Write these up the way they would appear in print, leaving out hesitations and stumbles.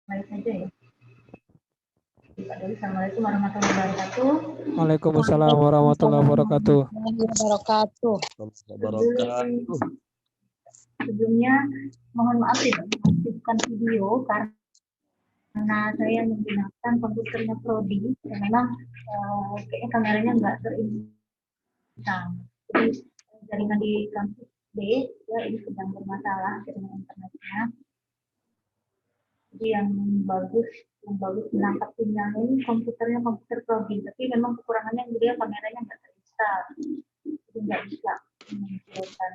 Baik saja ya. Pak Doli, Assalamualaikum warahmatullahi wabarakatuh. Waalaikumsalam warahmatullahi wabarakatuh. Sebelumnya mohon maaf tidak mengaktifkan video karena saya menggunakan komputernya Prodi dan memang kayaknya kameranya nggak terinstal. Jadi jaringan di kampus B ya ini sedang bermasalah jaringan internetnya. Jadi yang bagus menangkap sinyal ini komputernya komputer Prodi, tapi memang kekurangannya dia kameranya nggak terinstal, jadi nggak bisa menampilkan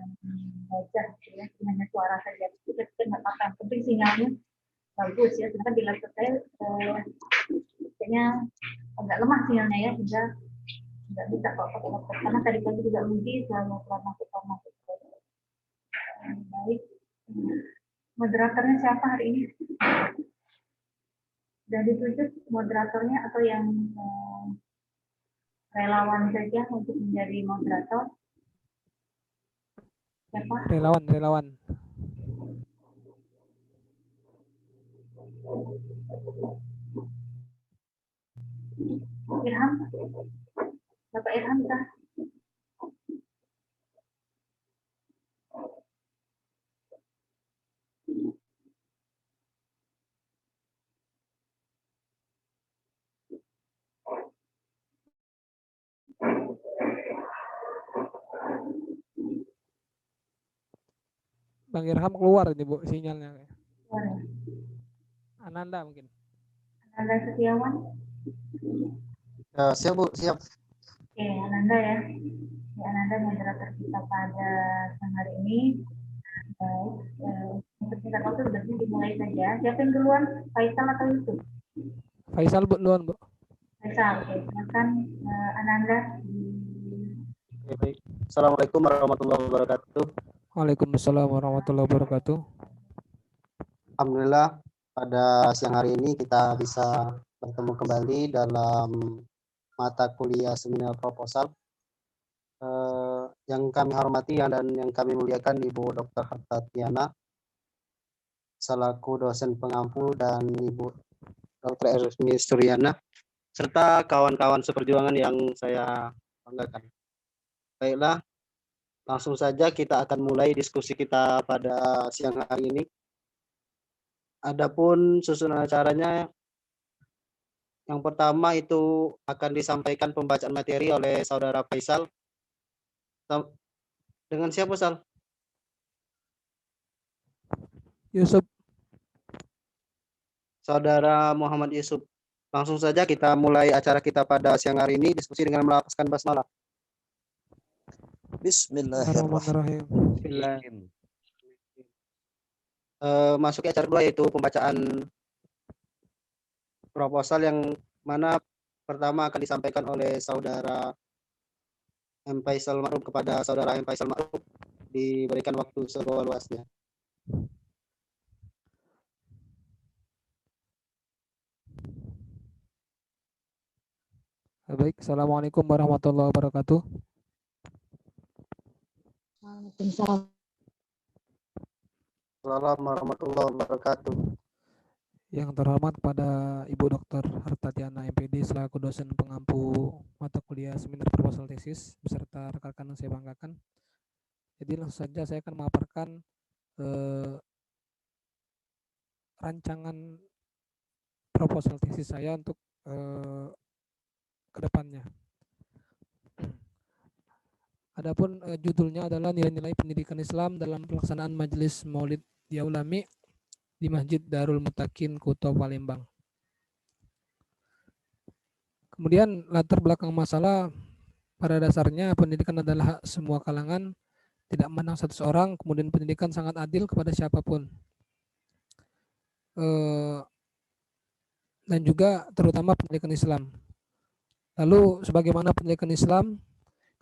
wajah ya, hanya suara saja. Kita nggak apa-apa, yang penting sinyalnya bagus ya. Sedangkan di laptop saya kayaknya agak lemah sinyalnya ya, sehingga nggak bisa kok pakai laptop karena tadi pagi juga mungkin selalu keluar masuk. Baik, moderatornya siapa hari ini? Sudah ditunjuk moderatornya atau yang relawan saja untuk menjadi moderator? Siapa? Relawan. Irham? Bapak Irham kah? Bang Irham keluar ini Bu sinyalnya. Keluar ya? Ananda mungkin. Ananda Setiawan? Siap Bu, siap. Oke, Ananda ya. Ya, Ananda moderator kita pada siang hari ini. Baik, untuk singkat waktu berarti dimulai saja. Siapa yang duluan? Faisal atau Yusuf? Faisal Bu duluan Bu. Faisal, oke. Silakan Ananda. Baik. Assalamualaikum warahmatullahi wabarakatuh. Waalaikumsalam warahmatullahi wabarakatuh. Alhamdulillah pada siang hari ini kita bisa bertemu kembali dalam mata kuliah seminar proposal. Yang kami hormati dan yang kami muliakan Ibu Dr. Hartatiana selaku dosen pengampu dan Ibu Dr. Ersmi Suryana serta kawan-kawan seperjuangan yang saya banggakan. Baiklah, langsung saja kita akan mulai diskusi kita pada siang hari ini. Adapun susunan acaranya, yang pertama itu akan disampaikan pembacaan materi oleh Saudara Faisal. Dengan siapa, Sal? Yusuf. Saudara Muhammad Yusuf. Langsung saja kita mulai acara kita pada siang hari ini, diskusi dengan melafazkan basmalah. Bismillahirrahmanirrahim. Masuk acara kedua yaitu pembacaan proposal yang mana pertama akan disampaikan oleh Saudara M. Faisal Ma'ruf kepada Saudara M. Faisal Ma'ruf, diberikan waktu seluas-luasnya. Baik, Assalamualaikum warahmatullahi wabarakatuh. Waalaikumsalam. Assalamualaikum warahmatullahi wabarakatuh. Yang terhormat pada Ibu Dr. Hartatiana MPD selaku dosen pengampu mata kuliah seminar proposal tesis beserta rekan-rekan yang saya banggakan. Jadi langsung saja saya akan memaparkan rancangan proposal tesis saya untuk kedepannya. Adapun judulnya adalah nilai-nilai pendidikan Islam dalam pelaksanaan Majelis Maulid Yaulami di Masjid Darul Mutakin, Kuto, Palembang. Kemudian latar belakang masalah, pada dasarnya pendidikan adalah hak semua kalangan, tidak memandang status orang, kemudian pendidikan sangat adil kepada siapapun. Dan juga terutama pendidikan Islam. Lalu sebagaimana pendidikan Islam,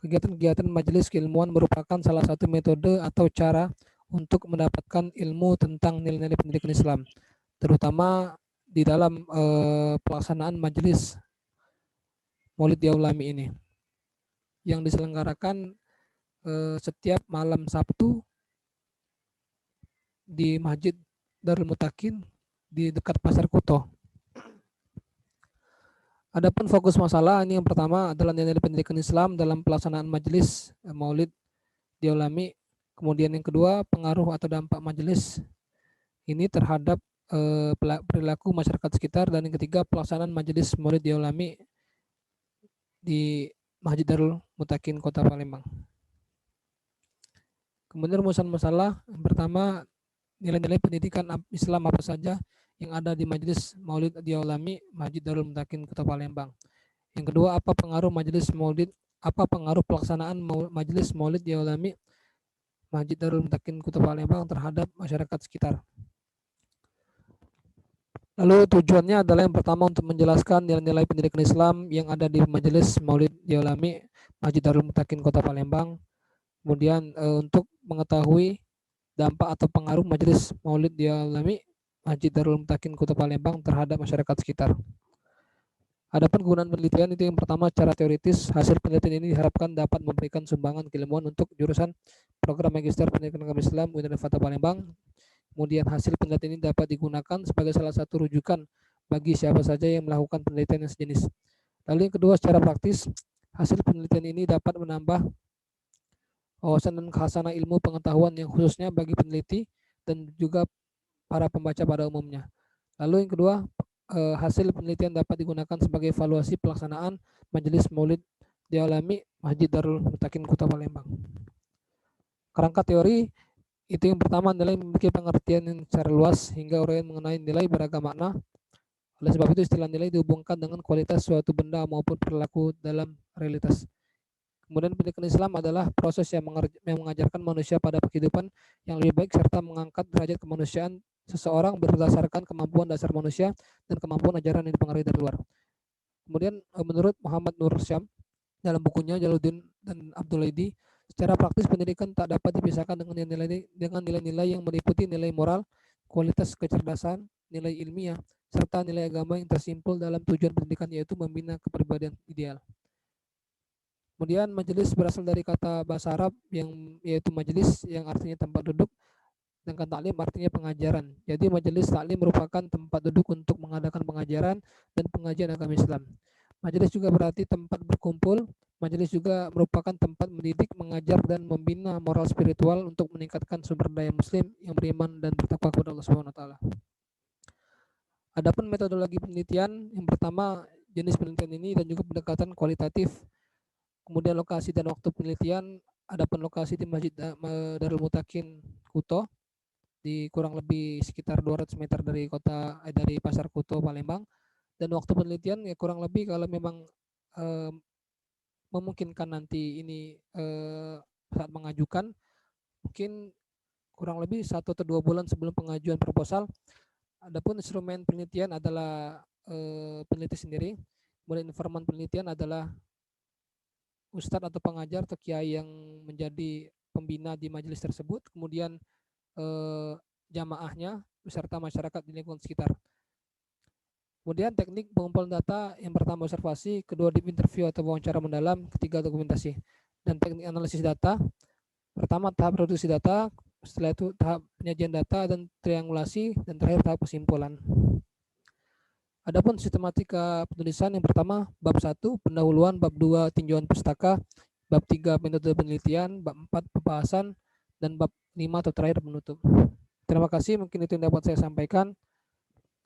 kegiatan-kegiatan majelis keilmuan merupakan salah satu metode atau cara untuk mendapatkan ilmu tentang nilai-nilai pendidikan Islam, terutama di dalam pelaksanaan majelis Maulid Yaulami ini yang diselenggarakan setiap malam Sabtu di Masjid Darul Mutakin, di dekat Pasar Kuto. Adapun fokus masalah ini yang pertama adalah nilai pendidikan Islam dalam pelaksanaan majelis Maulid dialami. Kemudian yang kedua, pengaruh atau dampak majelis ini terhadap perilaku masyarakat sekitar, dan yang ketiga, pelaksanaan majelis Maulid dialami di Masjid Darul Mutakin Kota Palembang. Kemudian rumusan masalah yang pertama, nilai-nilai pendidikan Islam apa saja yang ada di Majelis Maulid dialami Masjid Darul Mutakin Kota Palembang. Yang kedua, apa pengaruh pelaksanaan Majelis Maulid dialami Masjid Darul Mutakin Kota Palembang terhadap masyarakat sekitar. Lalu tujuannya adalah yang pertama untuk menjelaskan nilai-nilai pendidikan Islam yang ada di Majelis Maulid dialami Masjid Darul Mutakin Kota Palembang. Kemudian untuk mengetahui dampak atau pengaruh Majelis Maulid dialami Masjid Darul Mutakin Kota Palembang terhadap masyarakat sekitar. Adapun kegunaan penelitian itu yang pertama secara teoritis, hasil penelitian ini diharapkan dapat memberikan sumbangan keilmuan untuk jurusan program Magister Pendidikan Agama Islam Universitas Palembang. Kemudian hasil penelitian ini dapat digunakan sebagai salah satu rujukan bagi siapa saja yang melakukan penelitian yang sejenis. Lalu yang kedua, secara praktis, hasil penelitian ini dapat menambah wawasan dan khasanah ilmu pengetahuan yang khususnya bagi peneliti dan juga para pembaca pada umumnya. Lalu yang kedua, hasil penelitian dapat digunakan sebagai evaluasi pelaksanaan Majelis Maulid dialami Masjid Darul Mutakin Kota Palembang. Kerangka teori itu yang pertama, nilai memiliki pengertian yang secara luas hingga uraian mengenai nilai beragam makna. Oleh sebab itu istilah nilai dihubungkan dengan kualitas suatu benda maupun perilaku dalam realitas. Kemudian pendidikan Islam adalah proses yang mengajarkan manusia pada kehidupan yang lebih baik serta mengangkat derajat kemanusiaan seseorang berdasarkan kemampuan dasar manusia dan kemampuan ajaran yang dipengaruhi dari luar. Kemudian menurut Muhammad Nur Syam dalam bukunya Jaluddin dan Abdulaidi, secara praktis pendidikan tak dapat dipisahkan dengan nilai-nilai yang meliputi nilai moral, kualitas kecerdasan, nilai ilmiah, serta nilai agama yang tersimpul dalam tujuan pendidikan, yaitu membina kepribadian ideal. Kemudian majelis berasal dari kata bahasa Arab yaitu majelis yang artinya tempat duduk, sedangkan taklim artinya pengajaran. Jadi majelis taklim merupakan tempat duduk untuk mengadakan pengajaran dan pengajian agama Islam. Majelis juga berarti tempat berkumpul. Majelis juga merupakan tempat mendidik, mengajar, dan membina moral spiritual untuk meningkatkan sumber daya muslim yang beriman dan bertakwa kepada Allah Subhanahu wa taala. Adapun metodologi penelitian, yang pertama jenis penelitian ini dan juga pendekatan kualitatif. Kemudian lokasi dan waktu penelitian, adapun lokasi di Masjid Darul Mutakin Kuto di kurang lebih sekitar 200 meter dari Pasar Kuto Palembang, dan waktu penelitian ya kurang lebih kalau memang memungkinkan nanti ini saat mengajukan, mungkin kurang lebih 1 atau 2 bulan sebelum pengajuan proposal. Adapun instrumen penelitian adalah peneliti sendiri. Kemudian informan penelitian adalah ustadz atau pengajar atau kiai yang menjadi pembina di majelis tersebut. Kemudian jamaahnya beserta masyarakat di lingkungan sekitar. Kemudian teknik pengumpulan data, yang pertama observasi, kedua deep interview atau wawancara mendalam, ketiga dokumentasi. Dan teknik analisis data, pertama tahap produksi data, setelah itu tahap penyajian data dan triangulasi, dan terakhir tahap kesimpulan. Adapun sistematika penulisan, yang pertama bab 1 pendahuluan, bab 2 tinjauan pustaka, bab 3 metode penelitian, bab 4 pembahasan, dan bab 5 atau terakhir penutup. Terima kasih, mungkin itu yang dapat saya sampaikan.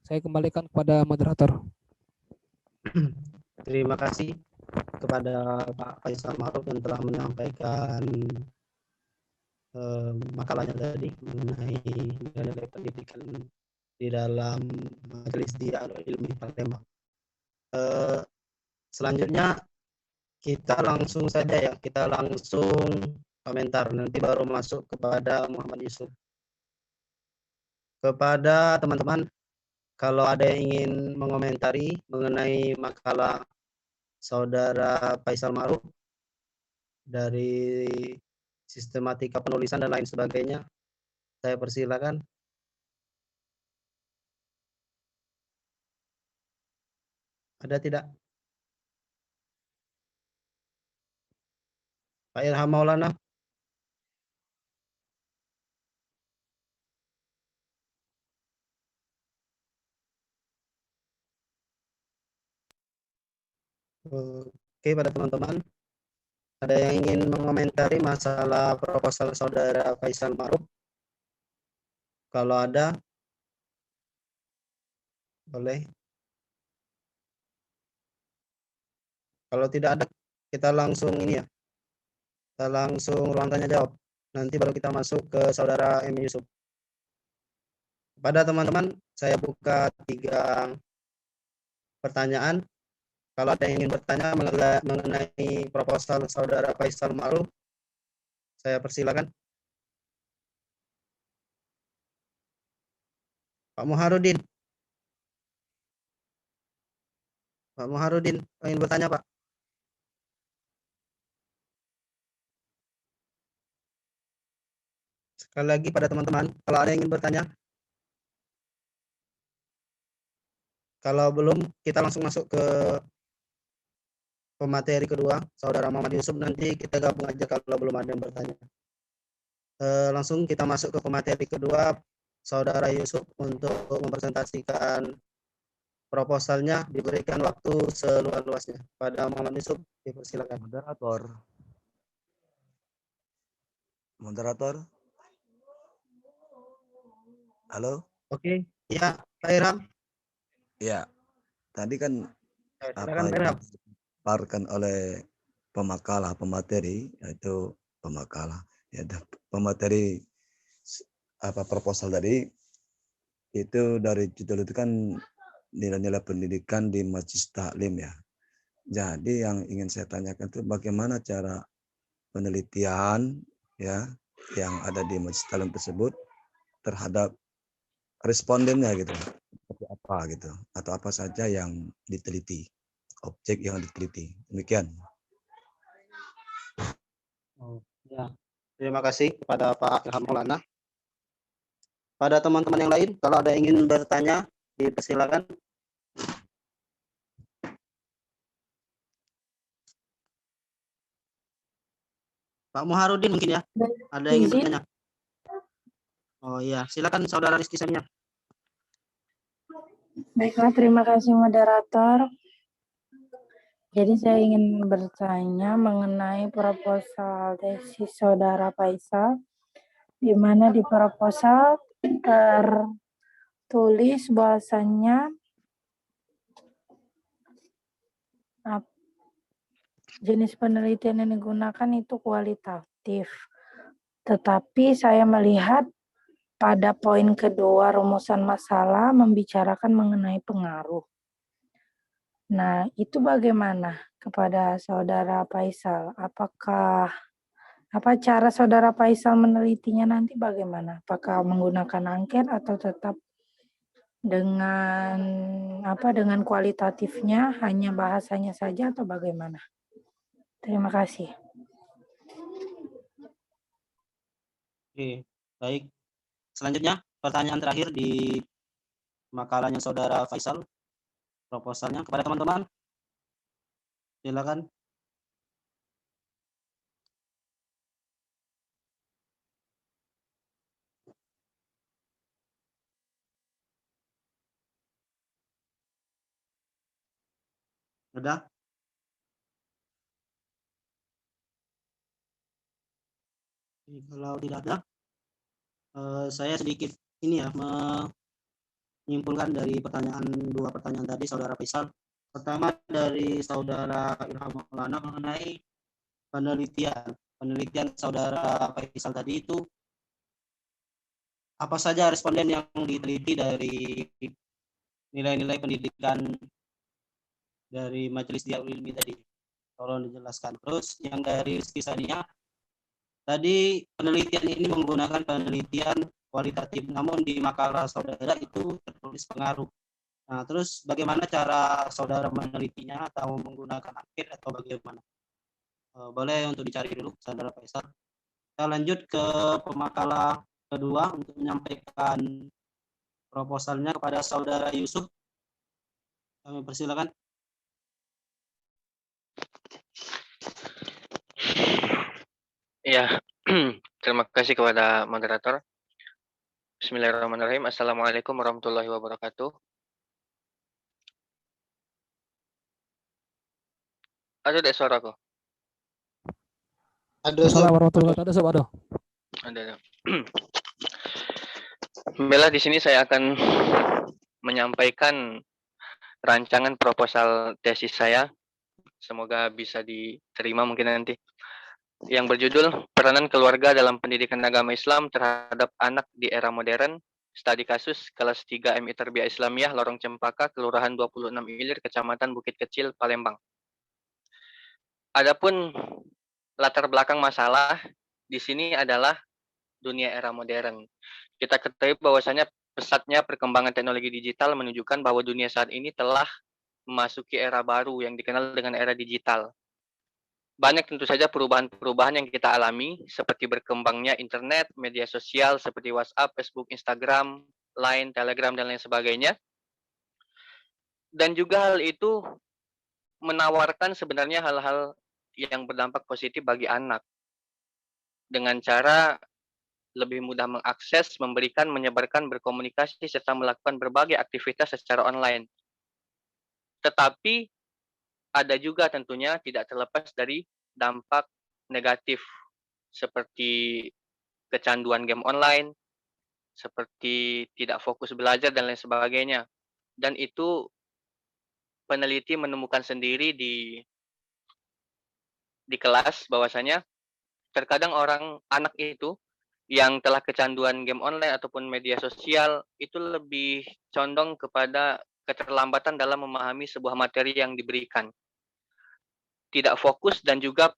Saya kembalikan kepada moderator. Terima kasih kepada Pak Faisal Ma'ruf yang telah menyampaikan makalahnya tadi mengenai nilai pendidikan di dalam Majelis Dialog Ilmi Palembang. Selanjutnya kita langsung komentar, nanti baru masuk kepada Muhammad Yusuf. Kepada teman-teman, kalau ada yang ingin mengomentari mengenai makalah saudara Faisal Ma'ruf dari sistematika penulisan dan lain sebagainya, saya persilakan. Ada tidak? Pak Ilham Maulana. Oke, pada teman-teman, ada yang ingin mengomentari masalah proposal saudara Faisal Ma'ruf? Kalau ada, boleh. Kalau tidak ada, kita langsung ini ya, kita langsung ruang tanya jawab. Nanti baru kita masuk ke saudara M. Yusuf. Pada teman-teman, saya buka 3 pertanyaan. Kalau ada yang ingin bertanya mengenai proposal saudara Faisal Ma'ruf, saya persilakan. Pak Muharudin. Pak Muharudin, ingin bertanya, Pak? Sekali lagi pada teman-teman, kalau ada yang ingin bertanya, kalau belum, kita langsung masuk ke pemateri kedua, saudara Muhammad Yusuf. Nanti kita gabung aja kalau belum ada yang bertanya. Langsung kita masuk ke pemateri kedua, saudara Yusuf untuk mempresentasikan proposalnya, diberikan waktu seluas-luasnya. Pada Muhammad Yusuf, dipersilakan. Moderator. Halo? Oke, ya, Pak Irham. Ya, tadi kan Silakan, Pak apa Irham. yang dipaparkan oleh pemateri, yaitu pemateri apa proposal tadi, itu dari judul itu kan nilai-nilai pendidikan di Majelis Taklim ya. Jadi yang ingin saya tanyakan itu bagaimana cara penelitian ya yang ada di Majelis Taklim tersebut terhadap respondennya gitu, seperti apa gitu, atau apa saja yang diteliti, objek yang diteliti. Demikian. Ya, terima kasih kepada Pak Ilham Maulana. Pada teman-teman yang lain, kalau ada yang ingin bertanya, dipersilakan. Pak Muharudin mungkin ya, ada yang ingin Izin. bertanya. Oh iya, silakan saudara Rizky Samiah. Baiklah, terima kasih moderator. Jadi saya ingin bertanya mengenai proposal tesis saudara Faisal, di mana di proposal tertulis bahwasannya jenis penelitian yang digunakan itu kualitatif. Tetapi saya melihat pada poin kedua rumusan masalah membicarakan mengenai pengaruh. Nah, itu bagaimana kepada saudara Faisal? Apa cara saudara Faisal menelitinya nanti bagaimana? Apakah menggunakan angket atau tetap dengan dengan kualitatifnya hanya bahasanya saja atau bagaimana? Terima kasih. Oke, baik. Selanjutnya, pertanyaan terakhir di makalahnya saudara Faisal, proposalnya kepada teman-teman. Silakan. Sudah? Kalau tidak ada, saya sedikit ini ya menyimpulkan dari dua pertanyaan tadi saudara Faisal. Pertama dari saudara Ilham Maulana mengenai penelitian saudara Faisal tadi itu apa saja responden yang diteliti dari nilai-nilai pendidikan dari Majelis Dialog Ilmi tadi, tolong dijelaskan. Terus yang dari sisanya tadi penelitian ini menggunakan penelitian kualitatif, namun di makalah saudara itu tertulis pengaruh. Nah, terus bagaimana cara saudara menelitinya atau menggunakan angket atau bagaimana? Boleh untuk dicari dulu, saudara Faisal. Kita lanjut ke pemakalah kedua untuk menyampaikan proposalnya kepada saudara Yusuf. Kami persilakan. Ya, terima kasih kepada moderator. Bismillahirrahmanirrahim. Assalamualaikum warahmatullahi wabarakatuh. Ada deh suaraku. Ada Assalamualaikum warahmatullahi wabarakatuh. Ada sob, ada. Ada. Bella, di sini saya akan menyampaikan rancangan proposal tesis saya. Semoga bisa diterima mungkin nanti. Yang berjudul Peranan Keluarga dalam Pendidikan Agama Islam Terhadap Anak di Era Modern. Studi kasus kelas 3 MI Tarbiyah Islamiyah Lorong Cempaka, Kelurahan 26 Ilir, Kecamatan Bukit Kecil, Palembang. Adapun latar belakang masalah di sini adalah dunia era modern. Kita ketahui bahwasanya pesatnya perkembangan teknologi digital menunjukkan bahwa dunia saat ini telah memasuki era baru yang dikenal dengan era digital. Banyak tentu saja perubahan-perubahan yang kita alami, seperti berkembangnya internet, media sosial seperti WhatsApp, Facebook, Instagram, Line, Telegram, dan lain sebagainya. Dan juga hal itu menawarkan sebenarnya hal-hal yang berdampak positif bagi anak. Dengan cara lebih mudah mengakses, memberikan, menyebarkan, berkomunikasi, serta melakukan berbagai aktivitas secara online. Tetapi ada juga tentunya tidak terlepas dari dampak negatif seperti kecanduan game online, seperti tidak fokus belajar dan lain sebagainya. Dan itu peneliti menemukan sendiri di kelas bahwasanya terkadang anak itu yang telah kecanduan game online ataupun media sosial itu lebih condong kepada keterlambatan dalam memahami sebuah materi yang diberikan. Tidak fokus dan juga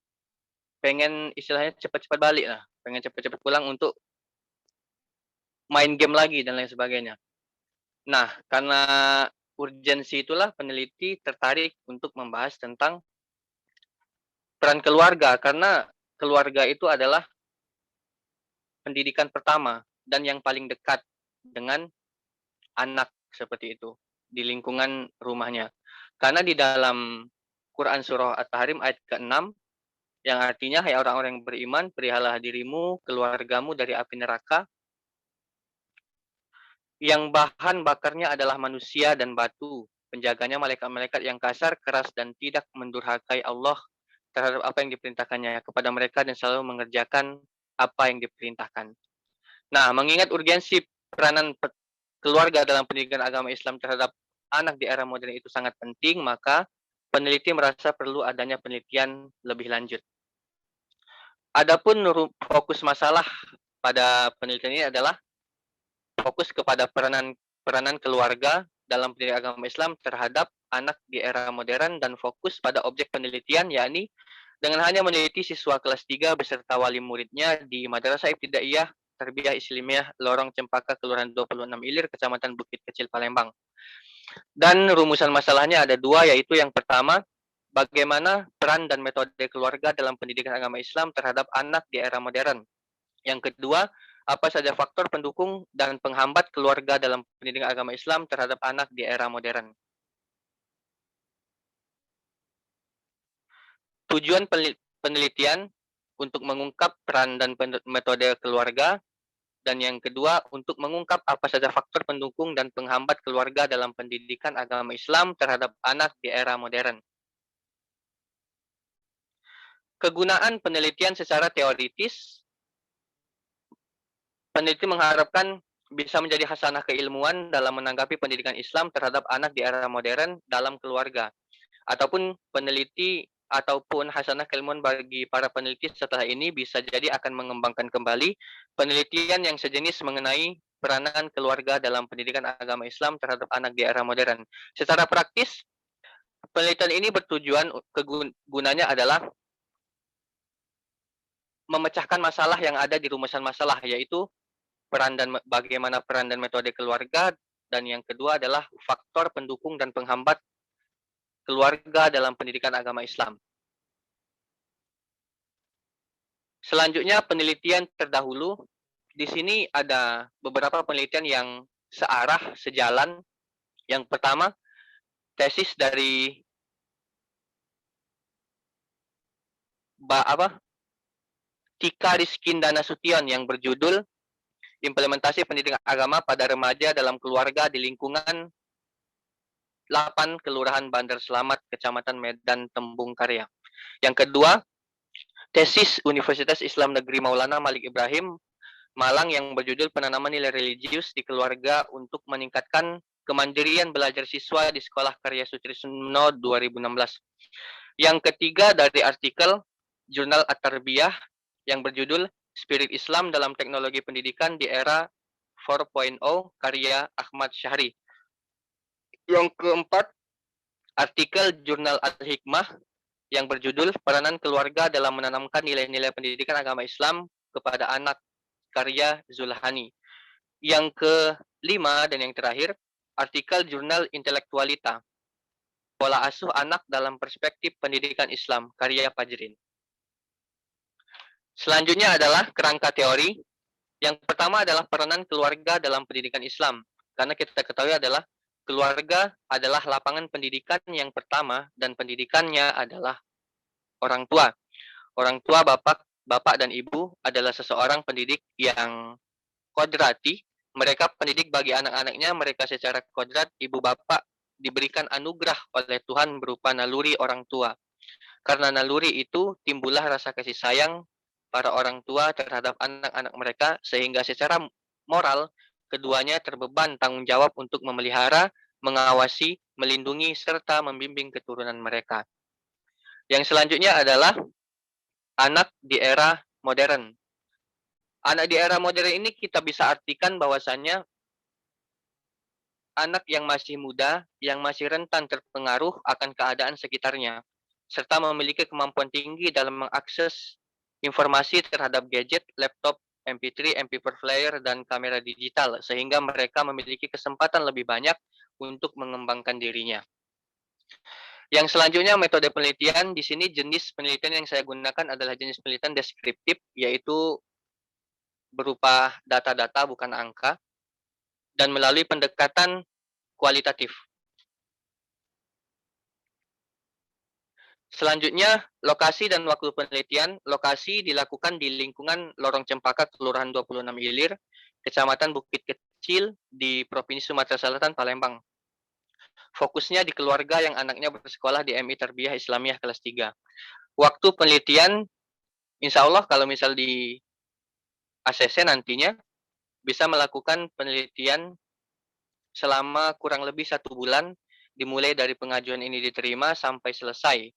pengen istilahnya cepat-cepat balik lah, pengen cepat-cepat pulang untuk main game lagi dan lain sebagainya. Nah, karena urgensi itulah peneliti tertarik untuk membahas tentang peran keluarga, karena keluarga itu adalah pendidikan pertama dan yang paling dekat dengan anak seperti itu di lingkungan rumahnya. Karena di dalam Quran Surah At-Tahrim ayat ke-6 yang artinya, hai orang-orang yang beriman, peliharalah dirimu, keluargamu dari api neraka yang bahan bakarnya adalah manusia dan batu. Penjaganya malaikat-malaikat yang kasar, keras, dan tidak mendurhakai Allah terhadap apa yang diperintahkannya kepada mereka dan selalu mengerjakan apa yang diperintahkan. Nah, mengingat urgensi peranan keluarga dalam pendidikan agama Islam terhadap anak di era modern itu sangat penting, maka peneliti merasa perlu adanya penelitian lebih lanjut. Adapun fokus masalah pada penelitian ini adalah fokus kepada peranan keluarga dalam pendidikan agama Islam terhadap anak di era modern dan fokus pada objek penelitian, yakni dengan hanya meneliti siswa kelas 3 beserta wali muridnya di Madrasah Ibtidaiyah Tarbiyah Islamiyah Lorong Cempaka, Kelurahan 26 Ilir, Kecamatan Bukit Kecil, Palembang. Dan rumusan masalahnya ada dua, yaitu yang pertama, bagaimana peran dan metode keluarga dalam pendidikan agama Islam terhadap anak di era modern. Yang kedua, apa saja faktor pendukung dan penghambat keluarga dalam pendidikan agama Islam terhadap anak di era modern. Tujuan penelitian untuk mengungkap peran dan metode keluarga, dan yang kedua untuk mengungkap apa saja faktor pendukung dan penghambat keluarga dalam pendidikan agama Islam terhadap anak di era modern. Kegunaan penelitian secara teoritis. Peneliti mengharapkan bisa menjadi hasanah keilmuan dalam menanggapi pendidikan Islam terhadap anak di era modern dalam keluarga. Ataupun peneliti ataupun hasanah keilmuan bagi para peneliti setelah ini bisa jadi akan mengembangkan kembali penelitian yang sejenis mengenai peranan keluarga dalam pendidikan agama Islam terhadap anak di era modern. Secara praktis, penelitian ini bertujuan, kegunanya adalah memecahkan masalah yang ada di rumusan masalah, yaitu bagaimana peran dan metode keluarga, dan yang kedua adalah faktor pendukung dan penghambat keluarga dalam pendidikan agama Islam. Selanjutnya penelitian terdahulu. Di sini ada beberapa penelitian yang searah, sejalan. Yang pertama, tesis dari Tika Rizkindana Sution yang berjudul Implementasi Pendidikan Agama pada Remaja dalam Keluarga di Lingkungan 8 Kelurahan Bandar Selamat, Kecamatan Medan, Tembung Karya. Yang kedua, tesis Universitas Islam Negeri Maulana Malik Ibrahim Malang yang berjudul Penanaman Nilai Religius di Keluarga untuk Meningkatkan Kemandirian Belajar Siswa di Sekolah Karya Sutrisno 2016. Yang ketiga dari artikel Jurnal At-Tarbiyah yang berjudul Spirit Islam dalam Teknologi Pendidikan di Era 4.0 karya Ahmad Syahri. Yang keempat, artikel Jurnal Al-Hikmah yang berjudul Peranan Keluarga dalam Menanamkan Nilai-Nilai Pendidikan Agama Islam kepada Anak karya Zulhani. Yang kelima dan yang terakhir, artikel Jurnal Intelektualita Pola Asuh Anak dalam Perspektif Pendidikan Islam karya Fajrin. Selanjutnya adalah kerangka teori. Yang pertama adalah peranan keluarga dalam pendidikan Islam. Karena kita ketahui adalah keluarga adalah lapangan pendidikan yang pertama dan pendidikannya adalah orang tua. Orang tua, bapak dan ibu adalah seseorang pendidik yang kodrati. Mereka pendidik bagi anak-anaknya, mereka secara kodrat, ibu bapak diberikan anugerah oleh Tuhan berupa naluri orang tua. Karena naluri itu timbullah rasa kasih sayang para orang tua terhadap anak-anak mereka, sehingga secara moral keduanya terbeban tanggung jawab untuk memelihara, mengawasi, melindungi, serta membimbing keturunan mereka. Yang selanjutnya adalah anak di era modern. Anak di era modern ini kita bisa artikan bahwasannya anak yang masih muda, yang masih rentan terpengaruh akan keadaan sekitarnya, serta memiliki kemampuan tinggi dalam mengakses informasi terhadap gadget, laptop, MP3, MP4 player, dan kamera digital, sehingga mereka memiliki kesempatan lebih banyak untuk mengembangkan dirinya. Yang selanjutnya metode penelitian, di sini jenis penelitian yang saya gunakan adalah jenis penelitian deskriptif, yaitu berupa data-data bukan angka, dan melalui pendekatan kualitatif. Selanjutnya, lokasi dan waktu penelitian. Lokasi dilakukan di lingkungan Lorong Cempaka, Kelurahan 26 Ilir, Kecamatan Bukit Kecil di Provinsi Sumatera Selatan, Palembang. Fokusnya di keluarga yang anaknya bersekolah di MI Tarbiyah Islamiyah kelas 3. Waktu penelitian, insya Allah kalau misal di ACC nantinya, bisa melakukan penelitian selama kurang lebih 1 bulan, dimulai dari pengajuan ini diterima sampai selesai.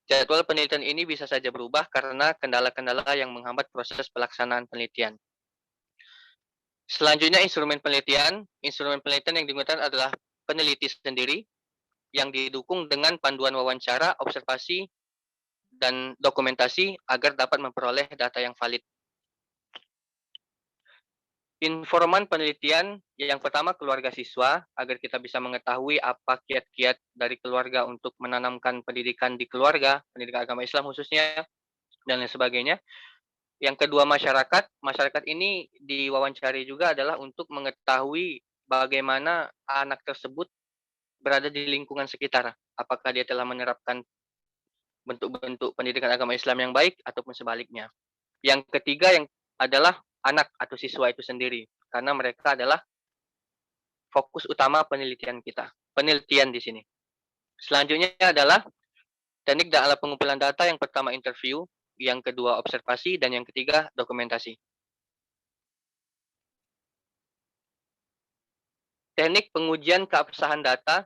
Jadwal penelitian ini bisa saja berubah karena kendala-kendala yang menghambat proses pelaksanaan penelitian. Selanjutnya instrumen penelitian. Instrumen penelitian yang digunakan adalah peneliti sendiri yang didukung dengan panduan wawancara, observasi, dan dokumentasi agar dapat memperoleh data yang valid. Informan penelitian yang pertama keluarga siswa, agar kita bisa mengetahui apa kiat-kiat dari keluarga untuk menanamkan pendidikan di keluarga, pendidikan agama Islam khususnya, dan lain sebagainya. Yang kedua masyarakat. Masyarakat ini diwawancari juga adalah untuk mengetahui bagaimana anak tersebut berada di lingkungan sekitar. Apakah dia telah menerapkan bentuk-bentuk pendidikan agama Islam yang baik ataupun sebaliknya. Yang ketiga yang adalah anak atau siswa itu sendiri, karena mereka adalah fokus utama penelitian kita. Penelitian di sini. Selanjutnya adalah teknik dan alat pengumpulan data. Yang pertama interview, yang kedua observasi, dan yang ketiga dokumentasi. Teknik pengujian keabsahan data.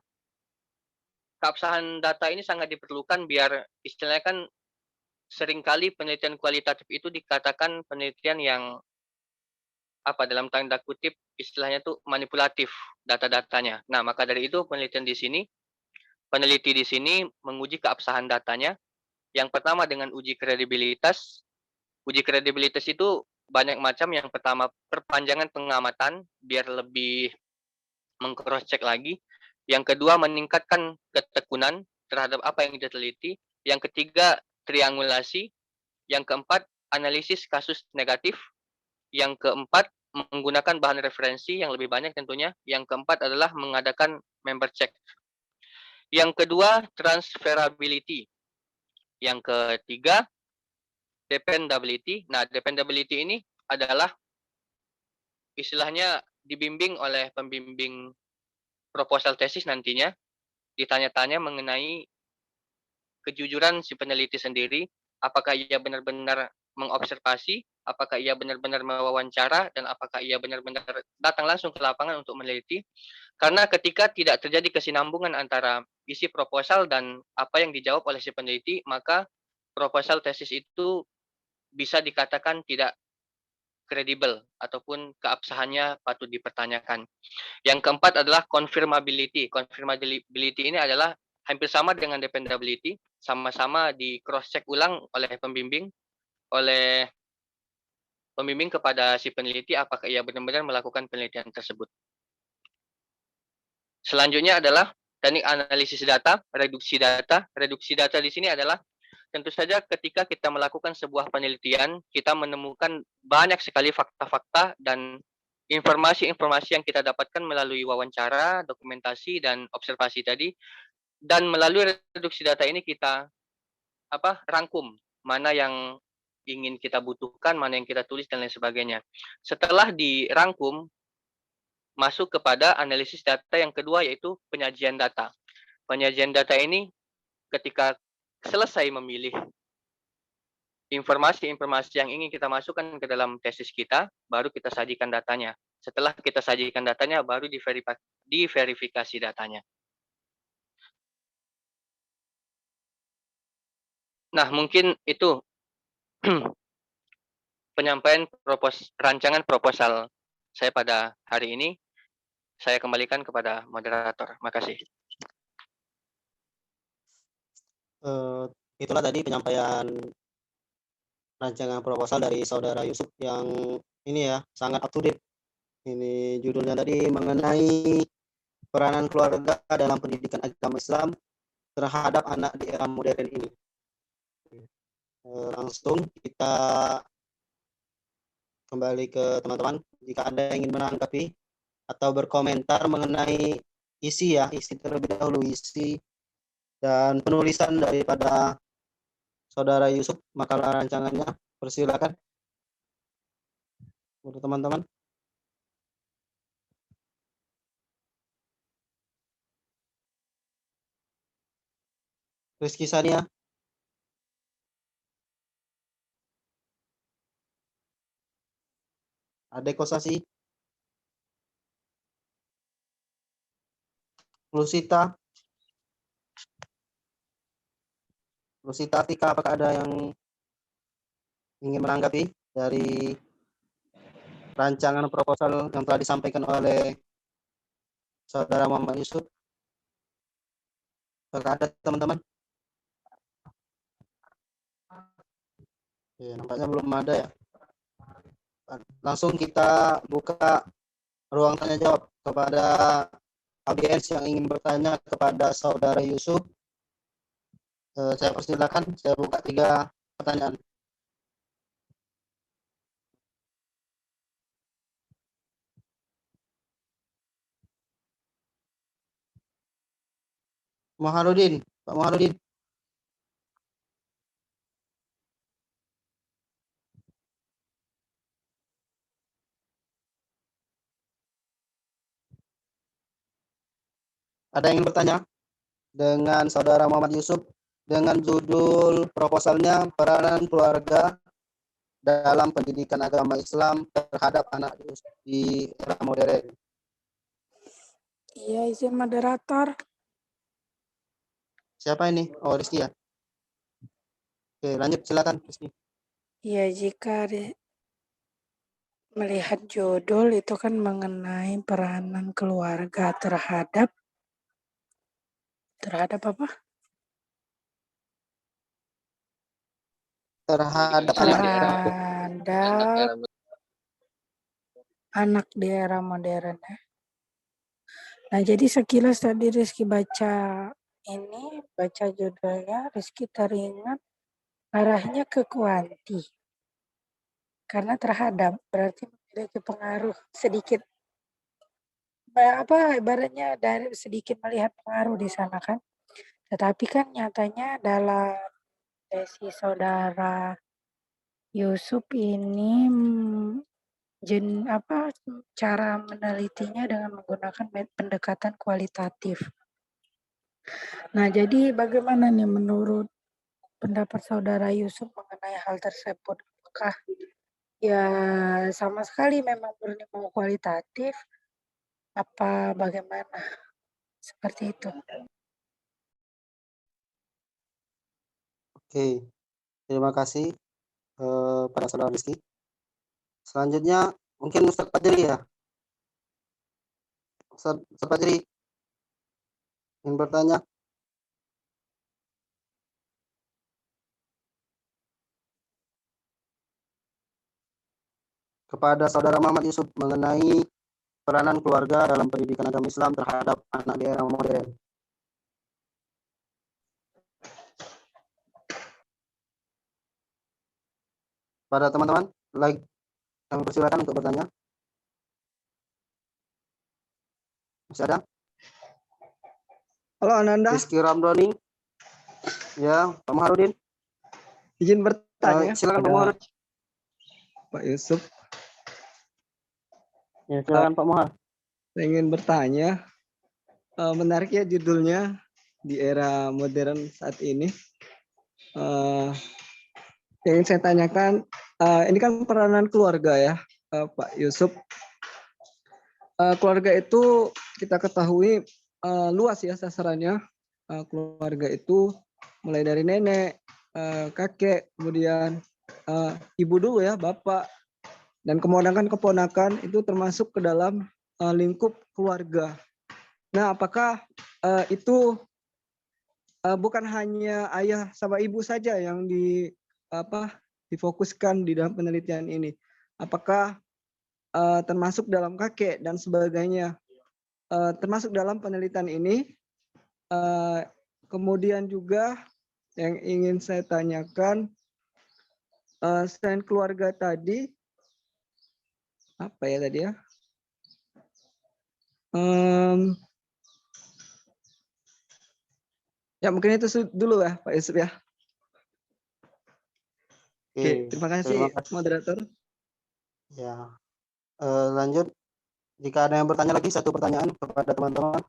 Keabsahan data ini sangat diperlukan biar istilahnya kan seringkali penelitian kualitatif itu dikatakan penelitian yang dalam tanda kutip istilahnya tuh manipulatif data-datanya. Nah, maka dari itu peneliti di sini menguji keabsahan datanya. Yang pertama dengan uji kredibilitas. Uji kredibilitas itu banyak macam. Yang pertama perpanjangan pengamatan biar lebih meng-cross check lagi. Yang kedua meningkatkan ketekunan terhadap apa yang diteliti. Yang ketiga triangulasi. Yang keempat analisis kasus negatif. Yang keempat menggunakan bahan referensi yang lebih banyak tentunya. Yang keempat adalah mengadakan member check. Yang kedua transferability. Yang ketiga dependability. Nah, dependability ini adalah istilahnya dibimbing oleh pembimbing proposal tesis nantinya, ditanya-tanya mengenai kejujuran si peneliti sendiri, apakah ia benar-benar mengobservasi, apakah ia benar-benar mewawancara, dan apakah ia benar-benar datang langsung ke lapangan untuk meneliti. Karena ketika tidak terjadi kesinambungan antara isi proposal dan apa yang dijawab oleh si peneliti, maka proposal tesis itu bisa dikatakan tidak kredibel ataupun keabsahannya patut dipertanyakan. Yang keempat adalah confirmability. Confirmability ini adalah hampir sama dengan dependability, sama-sama di cross check ulang oleh pembimbing kepada si peneliti apakah ia benar-benar melakukan penelitian tersebut. Selanjutnya adalah teknik analisis data, reduksi data. Reduksi data di sini adalah tentu saja ketika kita melakukan sebuah penelitian, kita menemukan banyak sekali fakta-fakta dan informasi-informasi yang kita dapatkan melalui wawancara, dokumentasi, dan observasi tadi. Dan melalui reduksi data ini kita rangkum mana yang ingin kita butuhkan, mana yang kita tulis, dan lain sebagainya. Setelah dirangkum, masuk kepada analisis data yang kedua, yaitu penyajian data. Penyajian data ini ketika selesai memilih informasi-informasi yang ingin kita masukkan ke dalam tesis kita, baru kita sajikan datanya. Setelah kita sajikan datanya, baru diverifikasi datanya. Nah, mungkin itu penyampaian rancangan proposal saya pada hari ini. Saya kembalikan kepada moderator. Makasih. Itulah tadi penyampaian rancangan proposal dari Saudara Yusuf yang ini ya, sangat up to date. Ini judulnya tadi mengenai peranan keluarga dalam pendidikan agama Islam terhadap anak di era modern ini. Langsung kita kembali ke teman-teman. Jika ada yang ingin menanggapi atau berkomentar mengenai isi terlebih dahulu, isi dan penulisan daripada Saudara Yusuf, makalah rancangannya, persilakan untuk teman-teman. Rizky Sania. Adeko Sasi. Lusita Atika, apakah ada yang ingin menanggapi dari rancangan proposal yang telah disampaikan oleh Saudara Muhammad Yusuf? Apakah ada teman-teman? Nampaknya belum ada ya. Langsung kita buka ruang tanya jawab kepada audiens yang ingin bertanya kepada Saudara Yusuf. Saya persilakan, saya buka 3 pertanyaan. Muharudin, Pak Muharudin. Ada yang ingin bertanya dengan Saudara Muhammad Yusuf dengan judul proposalnya peranan keluarga dalam pendidikan agama Islam terhadap anak di era modern. Iya, izin moderator. Siapa ini? Oh, Rizky ya. Oke, lanjut, silakan Rizky. Ya, jika melihat judul itu kan mengenai peranan keluarga terhadap apa? Terhadap anak di era modern ya. Nah, jadi sekilas tadi Rizky baca judulnya, Rizky teringat arahnya ke kuanti. Karena terhadap berarti memiliki pengaruh sedikit. Ibaratnya dari sedikit melihat pengaruh di sana kan. Tetapi kan nyatanya dalam tesis Saudara Yusuf ini cara menelitinya dengan menggunakan pendekatan kualitatif. Nah, jadi bagaimana nih menurut pendapat saudara Yusuf mengenai hal tersebut? Apakah ya sama sekali memang murni mau kualitatif, apa bagaimana? Seperti itu. Oke, terima kasih pada saudara Rizky. Selanjutnya mungkin Ustadz Fajri ya. Ustadz Fajri ingin bertanya. Kepada saudara Muhammad Yusuf mengenai peranan keluarga dalam pendidikan agama Islam terhadap anak di era modern. Pada teman-teman, kami persilakan untuk bertanya. Masih ada? Halo Ananda, Rizky Ramdhani. Ya, Pak Maharudin. izin bertanya Silakan Pak pada Muharud. Pak Yusuf. Ya, silakan Pak Muhar. Saya ingin bertanya, menarik ya judulnya di era modern saat ini. Yang ingin saya tanyakan, ini kan peranan keluarga ya, Pak Yusuf. Keluarga itu kita ketahui luas ya sasarannya. Keluarga itu mulai dari nenek, kakek, kemudian ibu dulu ya, bapak, dan keponakan-keponakan itu termasuk ke dalam lingkup keluarga. Nah, apakah itu bukan hanya ayah sama ibu saja yang difokuskan di dalam penelitian ini? Apakah termasuk dalam kakek dan sebagainya? Termasuk dalam penelitian ini. Kemudian juga yang ingin saya tanyakan, selain keluarga tadi, apa ya tadi ya? Ya mungkin itu dulu ya Pak Yusuf ya. Oke, terima kasih moderator. Ya, lanjut. Jika ada yang bertanya lagi, satu pertanyaan kepada teman-teman.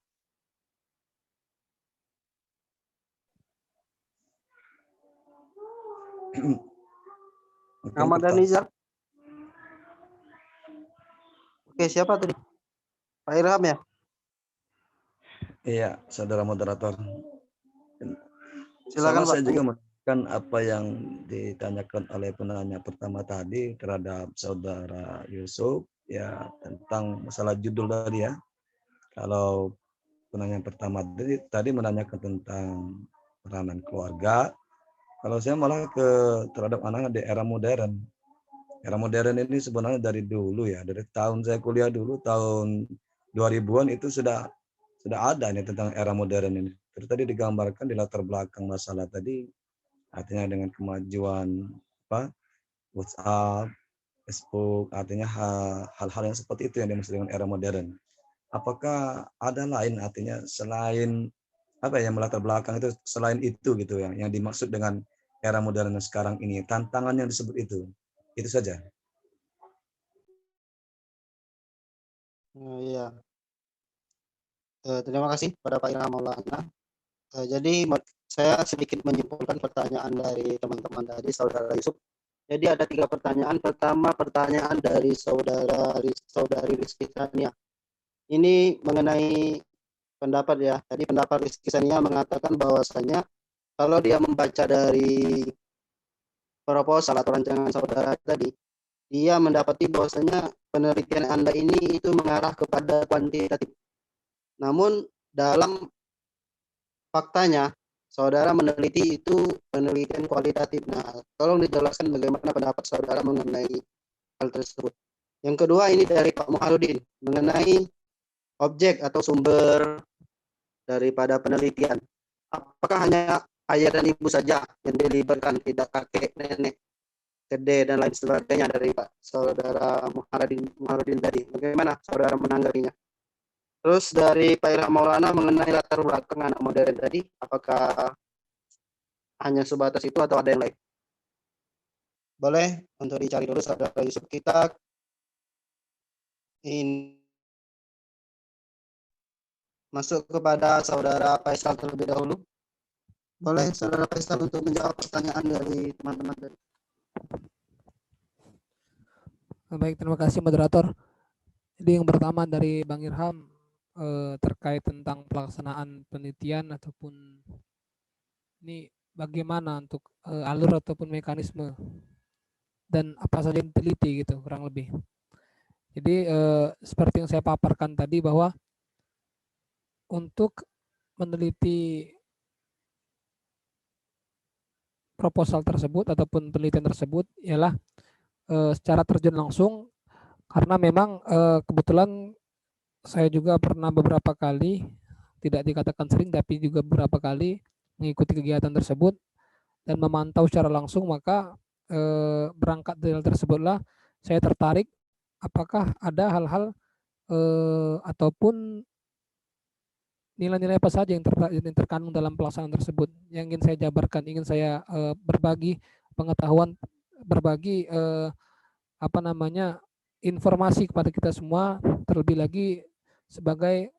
Ahmad dan Nizar. Oke, siapa tadi? Pak Irham ya? Iya, saudara moderator. Silakan Pak. Saya juga menanyakan apa yang ditanyakan oleh penanya pertama tadi terhadap saudara Yusuf ya tentang masalah judul tadi ya. Kalau penanya pertama tadi menanyakan tentang peranan keluarga. Kalau saya malah terhadap anak di era modern. Era modern ini sebenarnya dari dulu ya, dari tahun saya kuliah dulu tahun 2000-an itu sudah ada nih tentang era modern ini. Terus tadi digambarkan di latar belakang masalah tadi, artinya dengan kemajuan WhatsApp, Facebook, artinya hal-hal yang seperti itu yang dimaksud dengan era modern. Apakah ada lain artinya selain yang melatar belakang itu selain itu gitu yang dimaksud dengan era modern sekarang ini, tantangan yang disebut itu saja. Iya. Terima kasih pada Pak Ilham Maulana. Jadi saya sedikit menyimpulkan pertanyaan dari teman-teman tadi, saudara Yusuf. Jadi ada 3 pertanyaan. Pertama, pertanyaan dari saudari Rizky Sania. Ini mengenai pendapat ya. Tadi pendapat Rizky Sania mengatakan bahwasanya kalau dia membaca dari proposal atau rancangan saudara tadi, dia mendapati bahwasanya penelitian Anda ini itu mengarah kepada kuantitatif. Namun dalam faktanya, saudara meneliti itu penelitian kualitatif. Nah, tolong dijelaskan bagaimana pendapat saudara mengenai hal tersebut. Yang kedua ini dari Pak Muharudin mengenai objek atau sumber daripada penelitian. Apakah hanya ayah dan ibu saja yang dilibatkan, tidak kakek, nenek, gede, dan lain sebagainya dari Pak saudara Muharudin tadi? Bagaimana saudara menanggapinya? Terus dari Pak Ilham Maulana mengenai latar belakang anak modern tadi, apakah hanya sebatas itu atau ada yang lain? Boleh untuk dicari dulu saudara Yusuf. Kita ini masuk kepada saudara Faisal terlebih dahulu. Boleh Saudara Faisal untuk menjawab pertanyaan dari teman-teman tadi. Baik, terima kasih moderator. Jadi yang pertama dari Bang Irham terkait tentang pelaksanaan penelitian ataupun ini bagaimana untuk alur ataupun mekanisme dan apa saja yang diteliti gitu kurang lebih. Jadi seperti yang saya paparkan tadi bahwa untuk meneliti proposal tersebut ataupun penelitian tersebut ialah secara terjun langsung, karena memang kebetulan saya juga pernah beberapa kali, tidak dikatakan sering tapi juga beberapa kali mengikuti kegiatan tersebut dan memantau secara langsung, maka berangkat dari hal tersebutlah saya tertarik apakah ada hal-hal ataupun nilai-nilai apa saja yang terkandung dalam pelaksanaan tersebut yang ingin saya jabarkan, ingin saya berbagi pengetahuan, berbagi apa namanya informasi kepada kita semua, terlebih lagi sebagai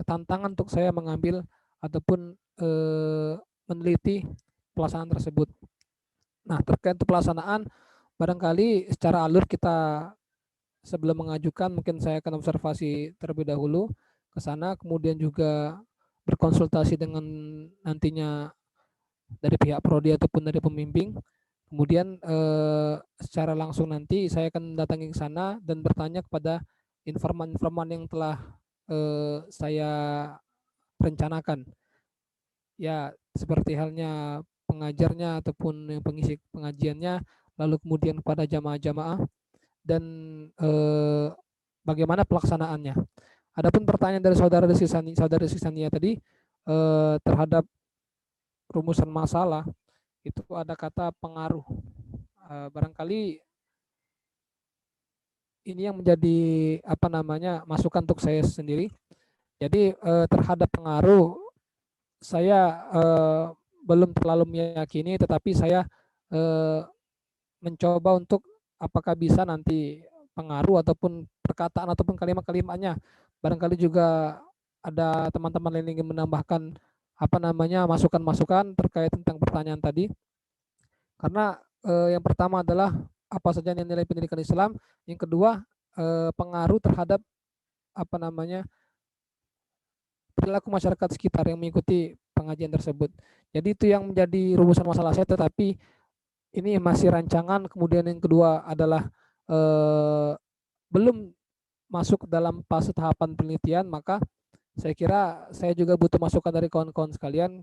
tantangan untuk saya mengambil ataupun meneliti pelaksanaan tersebut. Nah, terkait pelaksanaan, barangkali secara alur kita sebelum mengajukan mungkin saya akan observasi terlebih dahulu ke sana, kemudian juga berkonsultasi dengan nantinya dari pihak prodi ataupun dari pembimbing. Kemudian secara langsung nanti saya akan datangi ke sana dan bertanya kepada informan-informan yang telah saya rencanakan. Ya, seperti halnya pengajarnya ataupun yang pengisi pengajiannya, lalu kemudian kepada jamaah-jamaah dan bagaimana pelaksanaannya. Adapun pertanyaan dari saudara Rizky Sania tadi terhadap rumusan masalah, itu ada kata pengaruh. Barangkali ini yang menjadi apa namanya masukan untuk saya sendiri. Jadi terhadap pengaruh saya belum terlalu meyakini, tetapi saya mencoba untuk apakah bisa nanti pengaruh ataupun perkataan ataupun kalimat-kalimatnya. Barangkali juga ada teman-teman yang ingin menambahkan apa namanya masukan-masukan terkait tentang pertanyaan tadi. Karena yang pertama adalah apa saja nilai pendidikan Islam, yang kedua pengaruh terhadap apa namanya perilaku masyarakat sekitar yang mengikuti pengajian tersebut. Jadi itu yang menjadi rumusan masalah saya, tetapi ini masih rancangan. Kemudian yang kedua adalah belum masuk dalam fase tahapan penelitian, maka saya kira saya juga butuh masukan dari kawan-kawan sekalian.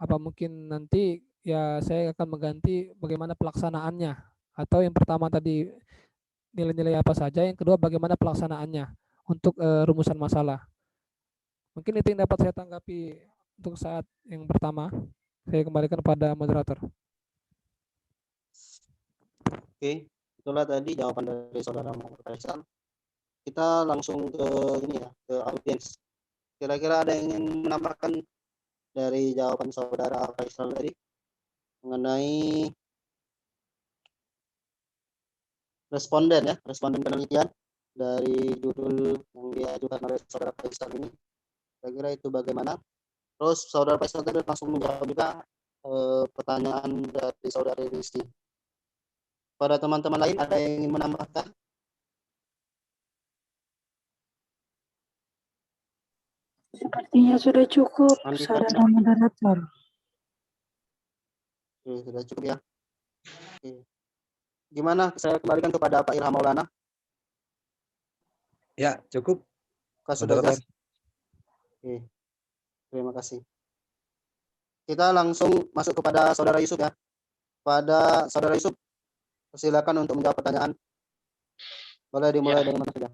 Apa mungkin nanti ya saya akan mengganti bagaimana pelaksanaannya, atau yang pertama tadi nilai-nilai apa saja, yang kedua bagaimana pelaksanaannya untuk rumusan masalah. Mungkin itu yang dapat saya tanggapi untuk saat yang pertama. Saya kembalikan pada moderator. Oke, itulah tadi jawaban dari Saudara Muhammad Faisal. Kita langsung ke ini ya, ke audiens. Kira-kira ada yang ingin menambahkan dari jawaban Saudara Faisal tadi mengenai responden penelitian dari judul yang diajukan oleh Saudara Faisal ini. Kira-kira itu bagaimana? Terus Saudara Faisal tadi langsung menjawab juga pertanyaan dari Saudara Rizky. Pada teman-teman lain ada yang ingin menambahkan? Sepertinya sudah cukup, Andi, saudara moderator. Oke, sudah cukup ya. Oke. Gimana? Saya kembalikan kepada Pak Ilham Maulana. Ya, cukup. Sudah Moderator. jelas. Oke. Terima kasih. Kita langsung masuk kepada Saudara Yusuf ya. Pada Saudara Yusuf, silakan untuk menjawab pertanyaan. Boleh dimulai dari mana saja.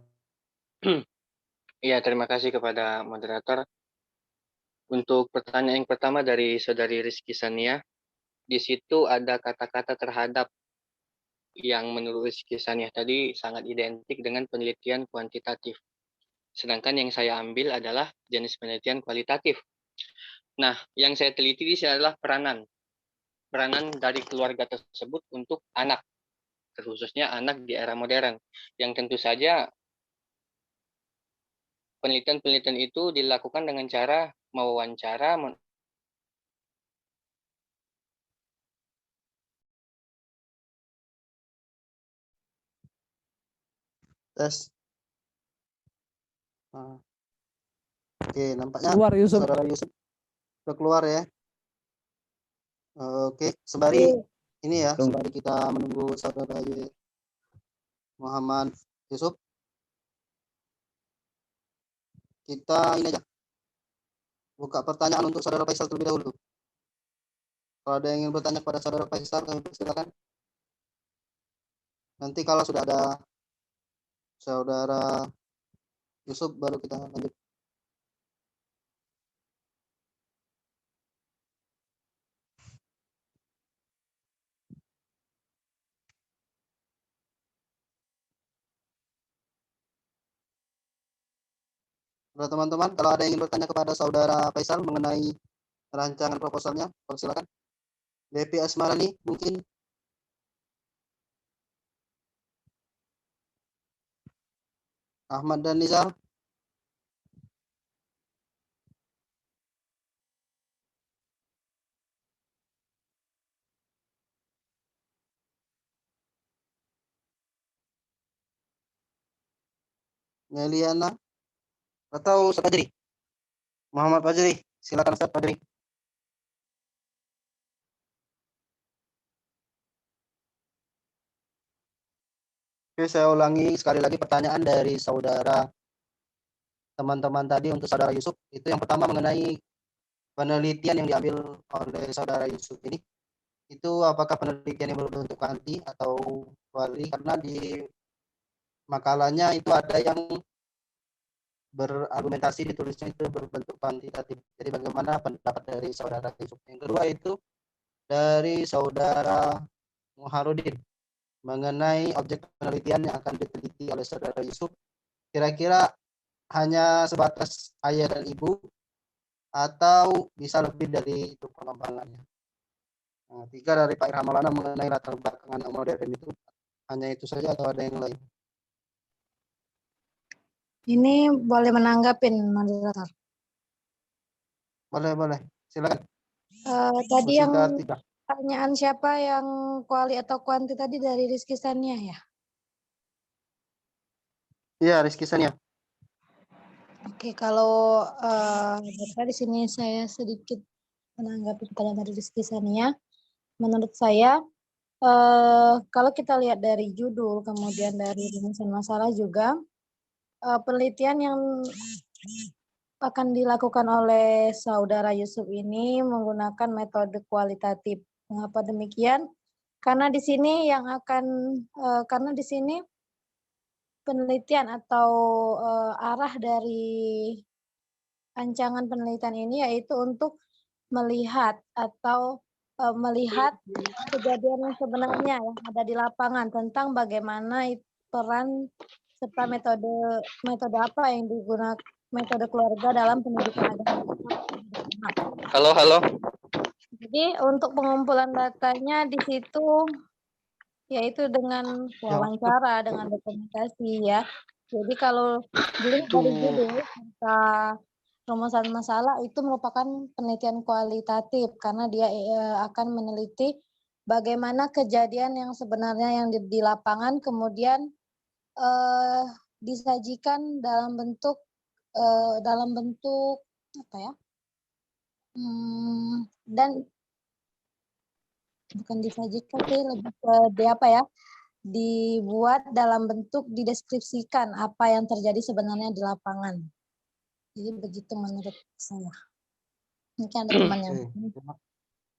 Iya, terima kasih kepada moderator. Untuk pertanyaan yang pertama dari Saudari Rizky Sania, di situ ada kata-kata terhadap yang menurut Rizky Sania tadi sangat identik dengan penelitian kuantitatif. Sedangkan yang saya ambil adalah jenis penelitian kualitatif. Nah, yang saya teliti di sini adalah peranan dari keluarga tersebut untuk anak, khususnya anak di era modern, yang tentu saja penelitian-penelitian itu dilakukan dengan cara mewawancara, Tes. Nah. Oke, nampaknya Keluar Yusuf. saudara Yusuf udah keluar ya. Oke, sembari ini ya, sembari kita menunggu saudara Muhammad Yusuf, kita ini aja buka pertanyaan untuk saudara Faisal terlebih dahulu. Kalau ada yang ingin bertanya kepada saudara Faisal, kami persilakan. Nanti kalau sudah ada saudara Yusuf, baru kita lanjut. Para teman-teman, kalau ada yang ingin bertanya kepada saudara Faisal mengenai rancangan proposalnya, persilakan. DP Asmarani mungkin. Ahmad dan Nizar. Meliana atau Ustaz Fajri? Muhammad Fajri, silakan Ustaz Fajri. Oke, saya ulangi sekali lagi pertanyaan dari saudara teman-teman tadi untuk saudara Yusuf. Itu yang pertama mengenai penelitian yang diambil oleh saudara Yusuf ini. Itu apakah penelitian yang berbentuk kuanti atau kuali? Karena di makalahnya itu ada yang berargumentasi ditulisnya itu berbentuk kuantitatif. Jadi bagaimana pendapat dari saudara Yusuf? Yang kedua itu dari saudara Muharudin mengenai objek penelitian yang akan diteliti oleh saudara Yusuf. Kira-kira hanya sebatas ayah dan ibu atau bisa lebih dari itu pengembangannya. Nah, tiga dari Pak Irham Maulana mengenai latar belakang anak modern itu hanya itu saja atau ada yang lain? Ini boleh menanggapin moderator. Boleh, silakan. Tadi Bu yang Sinta Artika. pertanyaan siapa yang kuali atau kuanti tadi dari Rizky Sania ya? Iya, Rizky Sania. Oke, kalau di sini saya sedikit menanggapi pertanyaan dari Rizky Sania. Menurut saya, kalau kita lihat dari judul, kemudian dari rumusan masalah juga, penelitian yang akan dilakukan oleh saudara Yusuf ini menggunakan metode kualitatif. Mengapa demikian? Karena di sini karena di sini penelitian atau arah dari rancangan penelitian ini yaitu untuk melihat atau melihat kejadian yang sebenarnya yang ada di lapangan tentang bagaimana peran serta metode apa yang digunakan metode keluarga dalam pendidikan agama. Halo. Jadi untuk pengumpulan datanya di situ yaitu dengan wawancara, dengan dokumentasi ya. Jadi kalau dilihat dari judul serta rumusan masalah itu merupakan penelitian kualitatif karena dia akan meneliti bagaimana kejadian yang sebenarnya yang di lapangan kemudian disajikan dalam bentuk apa ya? Dan bukan disajikan sih lebih ke dibuat dalam bentuk dideskripsikan apa yang terjadi sebenarnya di lapangan. Jadi begitu menurut saya. Mungkin ada temannya.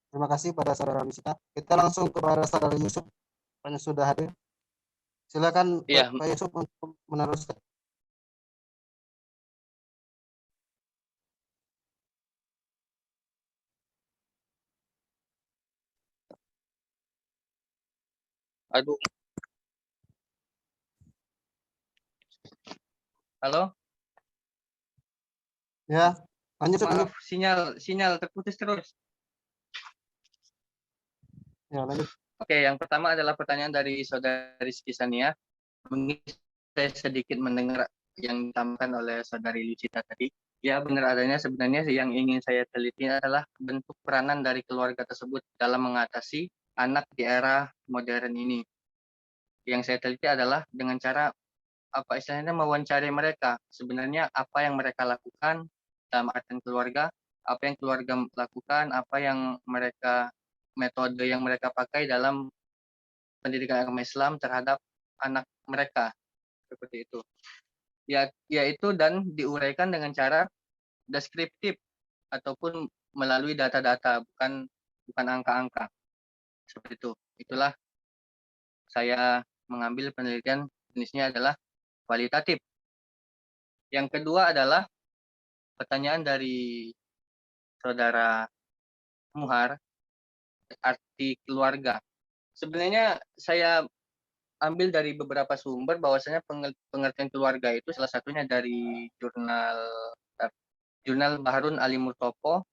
Terima kasih pada saudara Misita. Kita langsung kepada saudara Yusuf yang sudah hadir. Silakan Pak Yusuf untuk meneruskan. Aduh. Halo? Ya, lanjut. Maaf, sinyal terputus terus. Ya, lanjut. Oke, yang pertama adalah pertanyaan dari saudari Skisania. Mungkin saya sedikit mendengar yang ditampilkan oleh saudari Lucita tadi. Ya, benar adanya sebenarnya yang ingin saya teliti adalah bentuk peranan dari keluarga tersebut dalam mengatasi anak di era modern ini. Yang saya teliti adalah dengan cara apa istilahnya mewawancari mereka. Sebenarnya apa yang mereka lakukan dalam artian keluarga, apa yang keluarga lakukan, apa yang mereka metode yang mereka pakai dalam pendidikan agama Islam terhadap anak mereka seperti itu. Ya, yaitu dan diuraikan dengan cara deskriptif ataupun melalui data-data, bukan angka-angka. Seperti itu. Itulah saya mengambil penelitian jenisnya adalah kualitatif. Yang kedua adalah pertanyaan dari saudara Muhar, arti keluarga. Sebenarnya saya ambil dari beberapa sumber bahwasanya pengertian keluarga itu salah satunya dari jurnal Baharun Ali Murtopo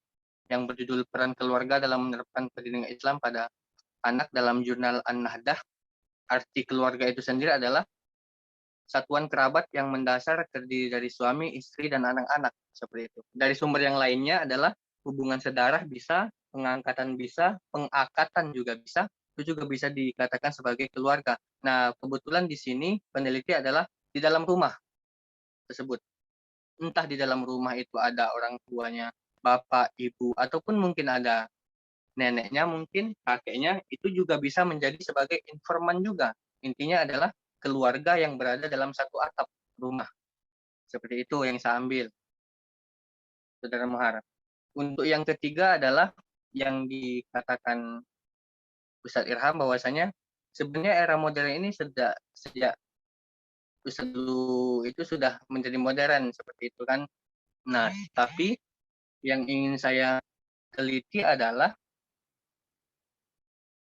yang berjudul Peran Keluarga dalam Menerapkan Pendidikan Islam pada Anak dalam jurnal An-Nahdah. Arti keluarga itu sendiri adalah satuan kerabat yang mendasar terdiri dari suami, istri, dan anak-anak. Seperti itu. Dari sumber yang lainnya adalah hubungan sedarah bisa, pengangkatan bisa, pengakatan juga bisa, itu juga bisa dikatakan sebagai keluarga. Nah, kebetulan di sini peneliti adalah di dalam rumah tersebut. Entah di dalam rumah itu ada orang tuanya, bapak, ibu, ataupun mungkin ada neneknya, mungkin kakeknya, itu juga bisa menjadi sebagai informan juga. Intinya adalah keluarga yang berada dalam satu atap rumah. Seperti itu yang saya ambil, Saudara Muhar. Untuk yang ketiga adalah yang dikatakan Ustadz Irham bahwasanya sebenarnya era modern ini sejak dulu itu sudah menjadi modern seperti itu kan. Nah, tapi yang ingin saya teliti adalah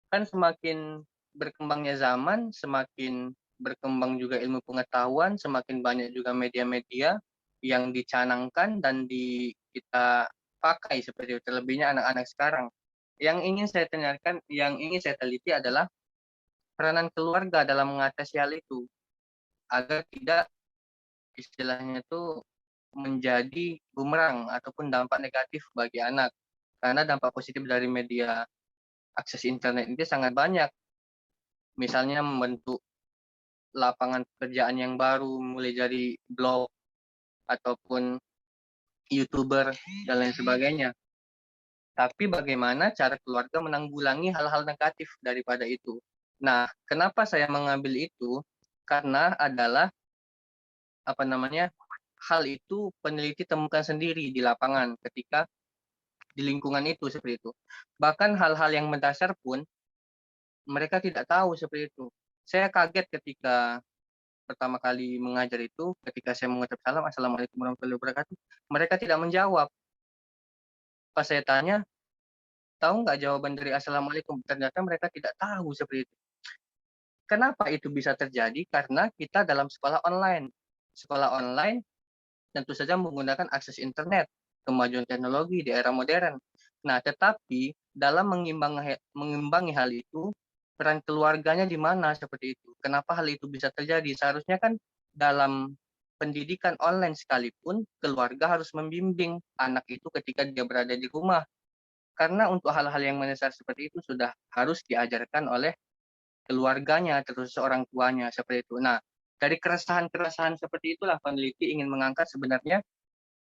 kan semakin berkembangnya zaman, semakin berkembang juga ilmu pengetahuan, semakin banyak juga media-media yang dicanangkan dan kita pakai seperti itu, terlebihnya anak-anak sekarang. Yang ingin saya tanyakan, yang ingin saya teliti adalah peranan keluarga dalam mengatasi hal itu agar tidak istilahnya itu menjadi bumerang ataupun dampak negatif bagi anak. Karena dampak positif dari media akses internet ini sangat banyak. Misalnya membentuk lapangan pekerjaan yang baru, mulai dari blog ataupun YouTuber dan lain sebagainya. Tapi bagaimana cara keluarga menanggulangi hal-hal negatif daripada itu? Nah, kenapa saya mengambil itu? Karena adalah hal itu peneliti temukan sendiri di lapangan ketika di lingkungan itu seperti itu. Bahkan hal-hal yang mendasar pun mereka tidak tahu seperti itu. Saya kaget ketika pertama kali mengajar itu, ketika saya mengucap salam, Assalamualaikum warahmatullahi wabarakatuh, mereka tidak menjawab. Pas saya tanya, tahu nggak jawaban dari Assalamualaikum? Ternyata mereka tidak tahu seperti itu. Kenapa itu bisa terjadi? Karena kita dalam sekolah online. Sekolah online tentu saja menggunakan akses internet, kemajuan teknologi di era modern. Nah, tetapi dalam mengimbangi hal itu, peran keluarganya di mana seperti itu? Kenapa hal itu bisa terjadi? Seharusnya kan dalam pendidikan online sekalipun, keluarga harus membimbing anak itu ketika dia berada di rumah. Karena untuk hal-hal yang mendasar seperti itu sudah harus diajarkan oleh keluarganya, terus orang tuanya, seperti itu. Nah, dari keresahan-keresahan seperti itulah peneliti ingin mengangkat sebenarnya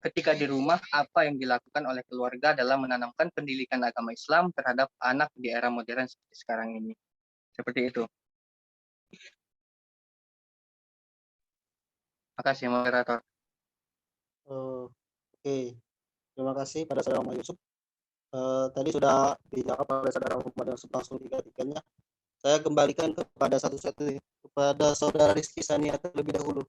ketika di rumah apa yang dilakukan oleh keluarga dalam menanamkan pendidikan agama Islam terhadap anak di era modern seperti sekarang ini. Seperti itu. Makasih, moderator. Oke, terima kasih pada saudara Muhammad Yusuf. Tadi sudah dijawab oleh saudara Muhammad Yusuf langsung tiga-tiganya. Saya kembalikan kepada satu-satu, kepada saudara Rizky Sania terlebih dahulu.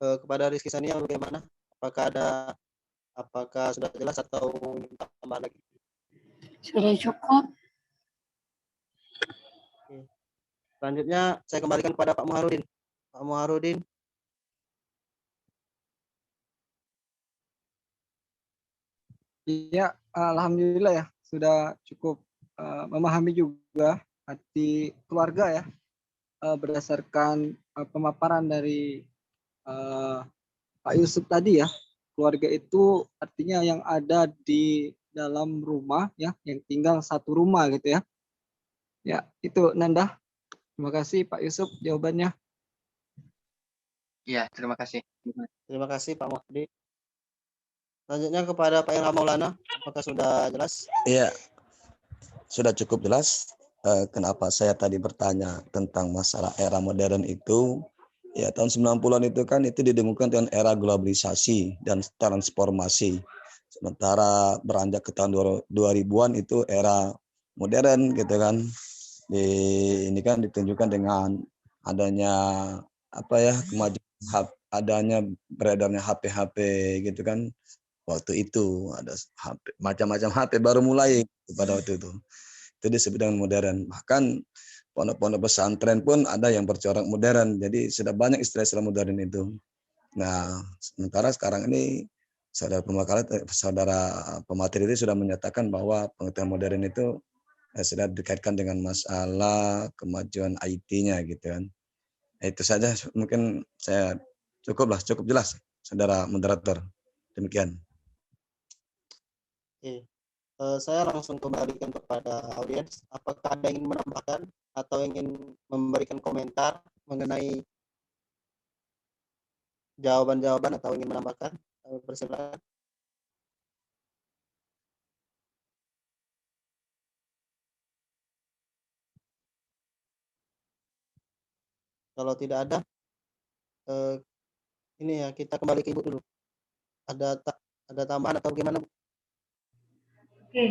Kepada Rizky Sania bagaimana? Apakah sudah jelas atau tambah lagi? Sudah cukup. Oke. Selanjutnya saya kembalikan kepada Pak Muharudin. Pak Muharudin. Iya, alhamdulillah ya sudah cukup memahami juga arti keluarga ya berdasarkan pemaparan dari Pak Yusuf tadi ya. Keluarga itu artinya yang ada di dalam rumah ya, yang tinggal satu rumah gitu ya. Ya, itu Nanda. Terima kasih Pak Yusuf jawabannya. Iya, terima kasih. Terima kasih Pak Mahdi. Selanjutnya kepada Pak Ilham Maulana, apakah sudah jelas? Iya, sudah cukup jelas. Kenapa saya tadi bertanya tentang masalah era modern itu. Ya, tahun 90-an itu kan itu didengungkan dengan era globalisasi dan transformasi. Sementara beranjak ke tahun 2000-an itu era modern gitu kan. Ini kan ditunjukkan dengan adanya apa ya, kemajuan adanya beredarnya HP-HP gitu kan. Waktu itu ada HP, macam-macam HP baru mulai pada waktu itu. Itu disebut dengan modern. Bahkan pondok-pondok pesantren pun ada yang bercorak modern. Jadi sudah banyak istilah-istilah modern itu. Nah, sementara sekarang ini saudara pemateri itu sudah menyatakan bahwa pengetahuan modern itu sudah dikaitkan dengan masalah kemajuan IT-nya gitu kan. Itu saja mungkin saya cukup jelas, saudara moderator. Demikian. Oke. Saya langsung kembalikan kepada audiens. Apakah ada yang ingin menambahkan atau ingin memberikan komentar mengenai jawaban-jawaban atau ingin menambahkan? Persilakan. Kalau tidak ada, ini ya kita kembali ke Ibu dulu. Ada tambahan atau bagaimana? Oke,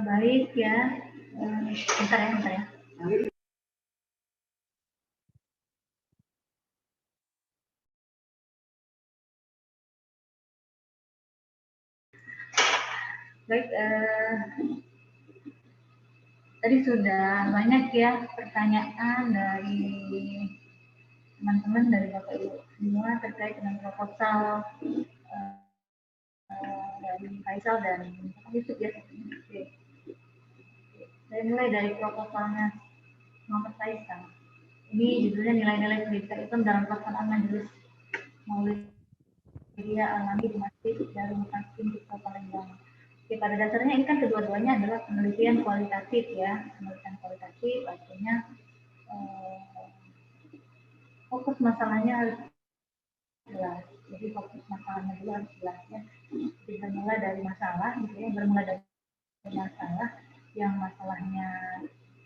baik ya. Bentar ya. Baik, tadi sudah banyak ya pertanyaan dari teman-teman, dari Bapak Ibu semua terkait dengan proposal dari Faisal dan Yusuf ya. Oke. Saya mulai dari proposalnya Muhammad Faisal. Ini judulnya nilai-nilai pendidikan Islam dalam pelaksanaan majelis Maulid Alami di Masjid Darul Hakim di Kota Palembang. Oke, pada dasarnya ini kan kedua-duanya adalah penelitian kualitatif ya. Penelitian kualitatif artinya fokus masalahnya harus jelas. Jadi fokus masalahnya dulu harus jelas ya. Jadi bermula dari masalah, gitu ya, bermula dari masalah yang masalahnya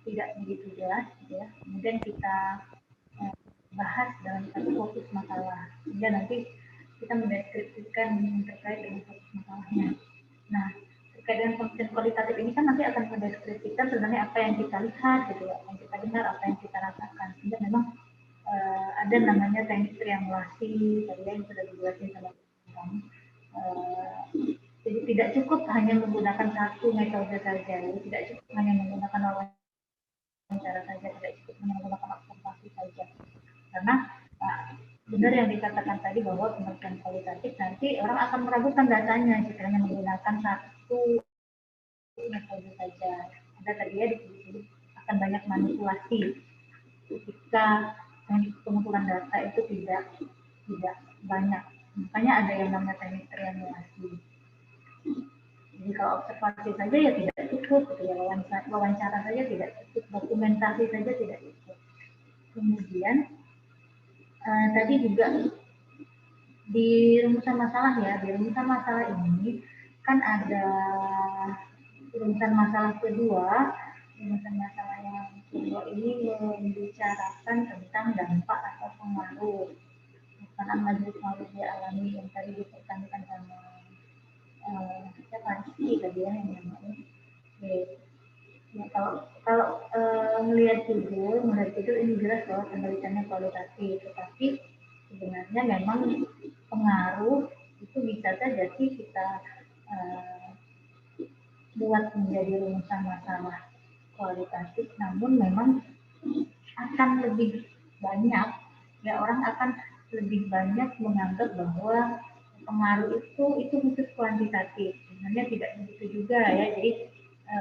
tidak begitu jelas, gitu ya. Kemudian kita bahas dalam satu fokus masalah, sehingga nanti kita mendeskripsikan terkait dengan fokus masalahnya. Nah, terkait dengan penelitian kualitatif ini kan nanti akan mendeskripsikan sebenarnya apa yang kita lihat, gitu ya, apa yang kita dengar, apa yang kita rasakan. Sehingga memang ada namanya teknik triangulasi, tadi yang sudah dijelasin sama kamu. Jadi tidak cukup hanya menggunakan satu metode saja, jadi tidak cukup hanya menggunakan wawancara saja, tidak cukup hanya menggunakan observasi saja. Karena benar yang dikatakan tadi bahwa penelitian kualitatif nanti orang akan meragukan datanya jika hanya menggunakan satu metode saja. Ada tadi ya disebut akan banyak manipulasi ketika pengumpulan data itu tidak banyak. Makanya ada yang namanya teknik triangulasi. Jadi kalau observasi saja ya tidak cukup, gitu ya, wawancara saja tidak cukup, dokumentasi saja tidak cukup. Kemudian tadi juga di rumusan masalah ya, di rumusan masalah ini kan ada rumusan masalah kedua. Rumusan masalah yang kedua ini membicarakan tentang dampak atau pengaruh pelaksanaan majelis maulid alami yang tadi dipertanyakan sama Rizky tadi ya yang namanya. Ya, kalau melihat judul ini jelas bahwa penelitiannya kualitatif, tetapi sebenarnya memang pengaruh itu bisa saja sih kita buat menjadi rumusan masalah kualitatif, namun memang akan lebih banyak ya, orang akan lebih banyak menganggap bahwa pengaruh itu khusus kuantitatif. Sebenarnya tidak begitu juga ya. Jadi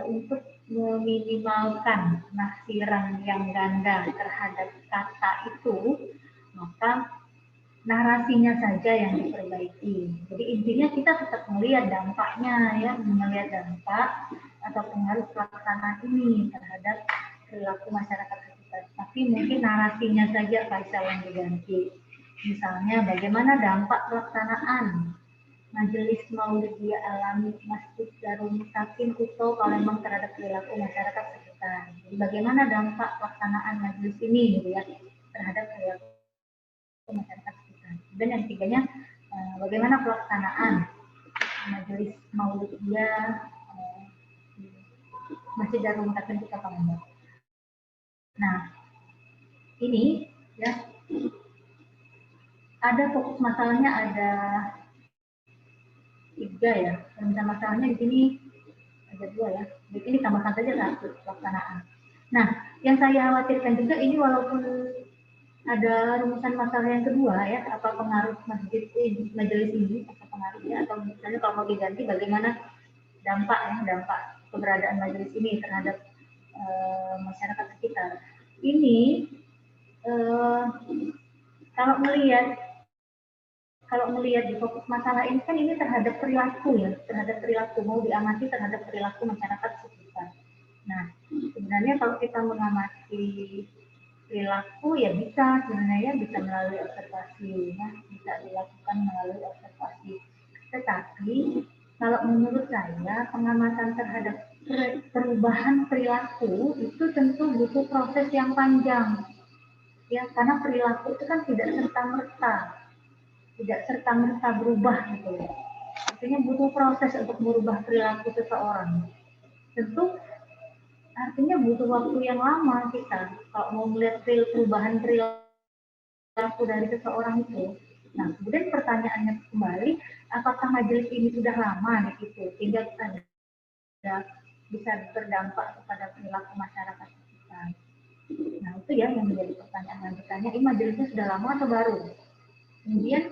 untuk meminimalkan nafsiran yang ganda terhadap kata itu, maka narasinya saja yang diperbaiki. Jadi intinya kita tetap melihat dampaknya ya, melihat dampak atau pengaruh pelaksanaan ini terhadap perilaku masyarakat sekitar. Tapi mungkin narasinya saja Faisal yang diganti. Misalnya bagaimana dampak pelaksanaan Majelis Maulidiyah Alami Masjid Darul Musakin Kuto Palembang terhadap perilaku masyarakat sekitar. Jadi bagaimana dampak pelaksanaan majelis ini gitu ya terhadap perilaku masyarakat sekitar. Dan yang ketiganya bagaimana pelaksanaan Majelis Maulidiyah Masjid Darul Musakin Kuto Palembang. Nah, ini ya ada fokus masalahnya ada 3 ya. Dan masalahnya di sini ada 2 ya. Di sini tambahkan saja 1 pelaksanaan. Nah, yang saya khawatirkan juga ini walaupun ada rumusan masalah yang kedua ya, apa pengaruh majelis ini, apa pengaruhnya, atau misalnya kalau mau diganti bagaimana dampak keberadaan majelis ini terhadap masyarakat sekitar. Ini kalau melihat di fokus masalah ini kan ini terhadap perilaku ya, mau diamati terhadap perilaku masyarakat sekitar. Nah, sebenarnya kalau kita mengamati perilaku ya bisa melalui observasi ya, bisa dilakukan melalui observasi. Tetapi kalau menurut saya pengamatan terhadap perubahan perilaku itu tentu butuh proses yang panjang ya, karena perilaku itu kan tidak serta-merta berubah gitu ya. Artinya butuh proses untuk merubah perilaku seseorang. Tentu artinya butuh waktu yang lama kita kalau mau melihat perubahan perilaku dari seseorang itu. Nah, kemudian pertanyaannya kembali, apakah majelis ini sudah lama di situ sehingga bisa berdampak kepada perilaku masyarakat kita? Nah, itu ya yang menjadi pertanyaan lanjutannya, ini majelisnya sudah lama atau baru? Kemudian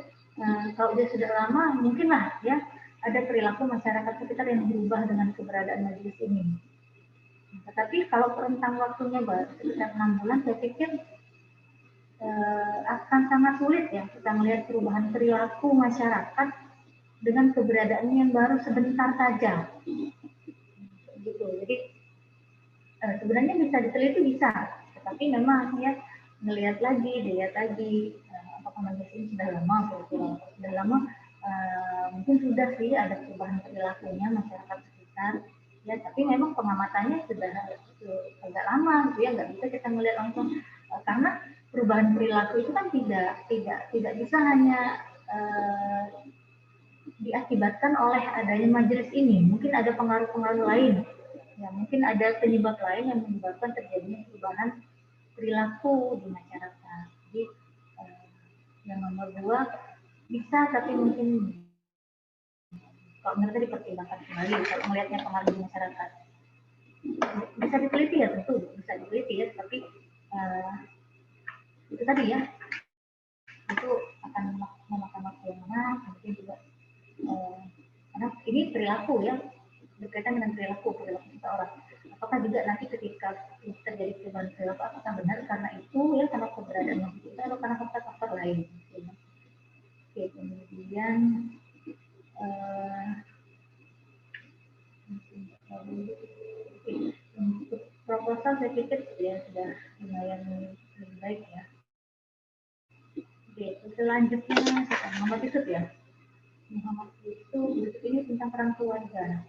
kalau dia sudah lama, mungkinlah ya ada perilaku masyarakat sekitar yang berubah dengan keberadaan majelis ini. Tetapi kalau rentang waktunya baru sekitar 6 bulan, saya pikir akan sangat sulit ya kita melihat perubahan perilaku masyarakat dengan keberadaannya yang baru sebentar saja. Gitu. Jadi sebenarnya bisa diteliti bisa, tetapi memang ya dilihat lagi apakah majelis ini sudah lama sudah lama, mungkin sudah sih ada perubahan perilakunya masyarakat sekitar ya, tapi memang pengamatannya sudah agak lama gitu ya, nggak bisa kita melihat langsung karena perubahan perilaku itu kan tidak bisa hanya diakibatkan oleh adanya majelis ini, mungkin ada pengaruh-pengaruh lain ya, mungkin ada penyebab lain yang menyebabkan terjadinya perubahan perilaku di masyarakat. Jadi yang nomor 2 bisa, tapi mungkin kalau menurut saya dipertimbangkan kembali kalau melihatnya pengaruh di masyarakat. Bisa diteliti ya, tentu bisa diteliti ya, tapi itu tadi ya, itu akan memakan waktu yang lama, mungkin juga karena ini perilaku ya, berkaitan dengan perilaku seseorang. Apakah juga nanti ketika terjadi perubahan perilaku, apakah benar karena itu ya, karena keberadaan kita atau karena faktor-faktor lain? Oke, kemudian untuk proposal saya pikir ya sudah lumayan lebih baik ya. Oke, selanjutnya Muhammad Yusuf ya. Muhammad Yusuf ini tentang peran keluarga.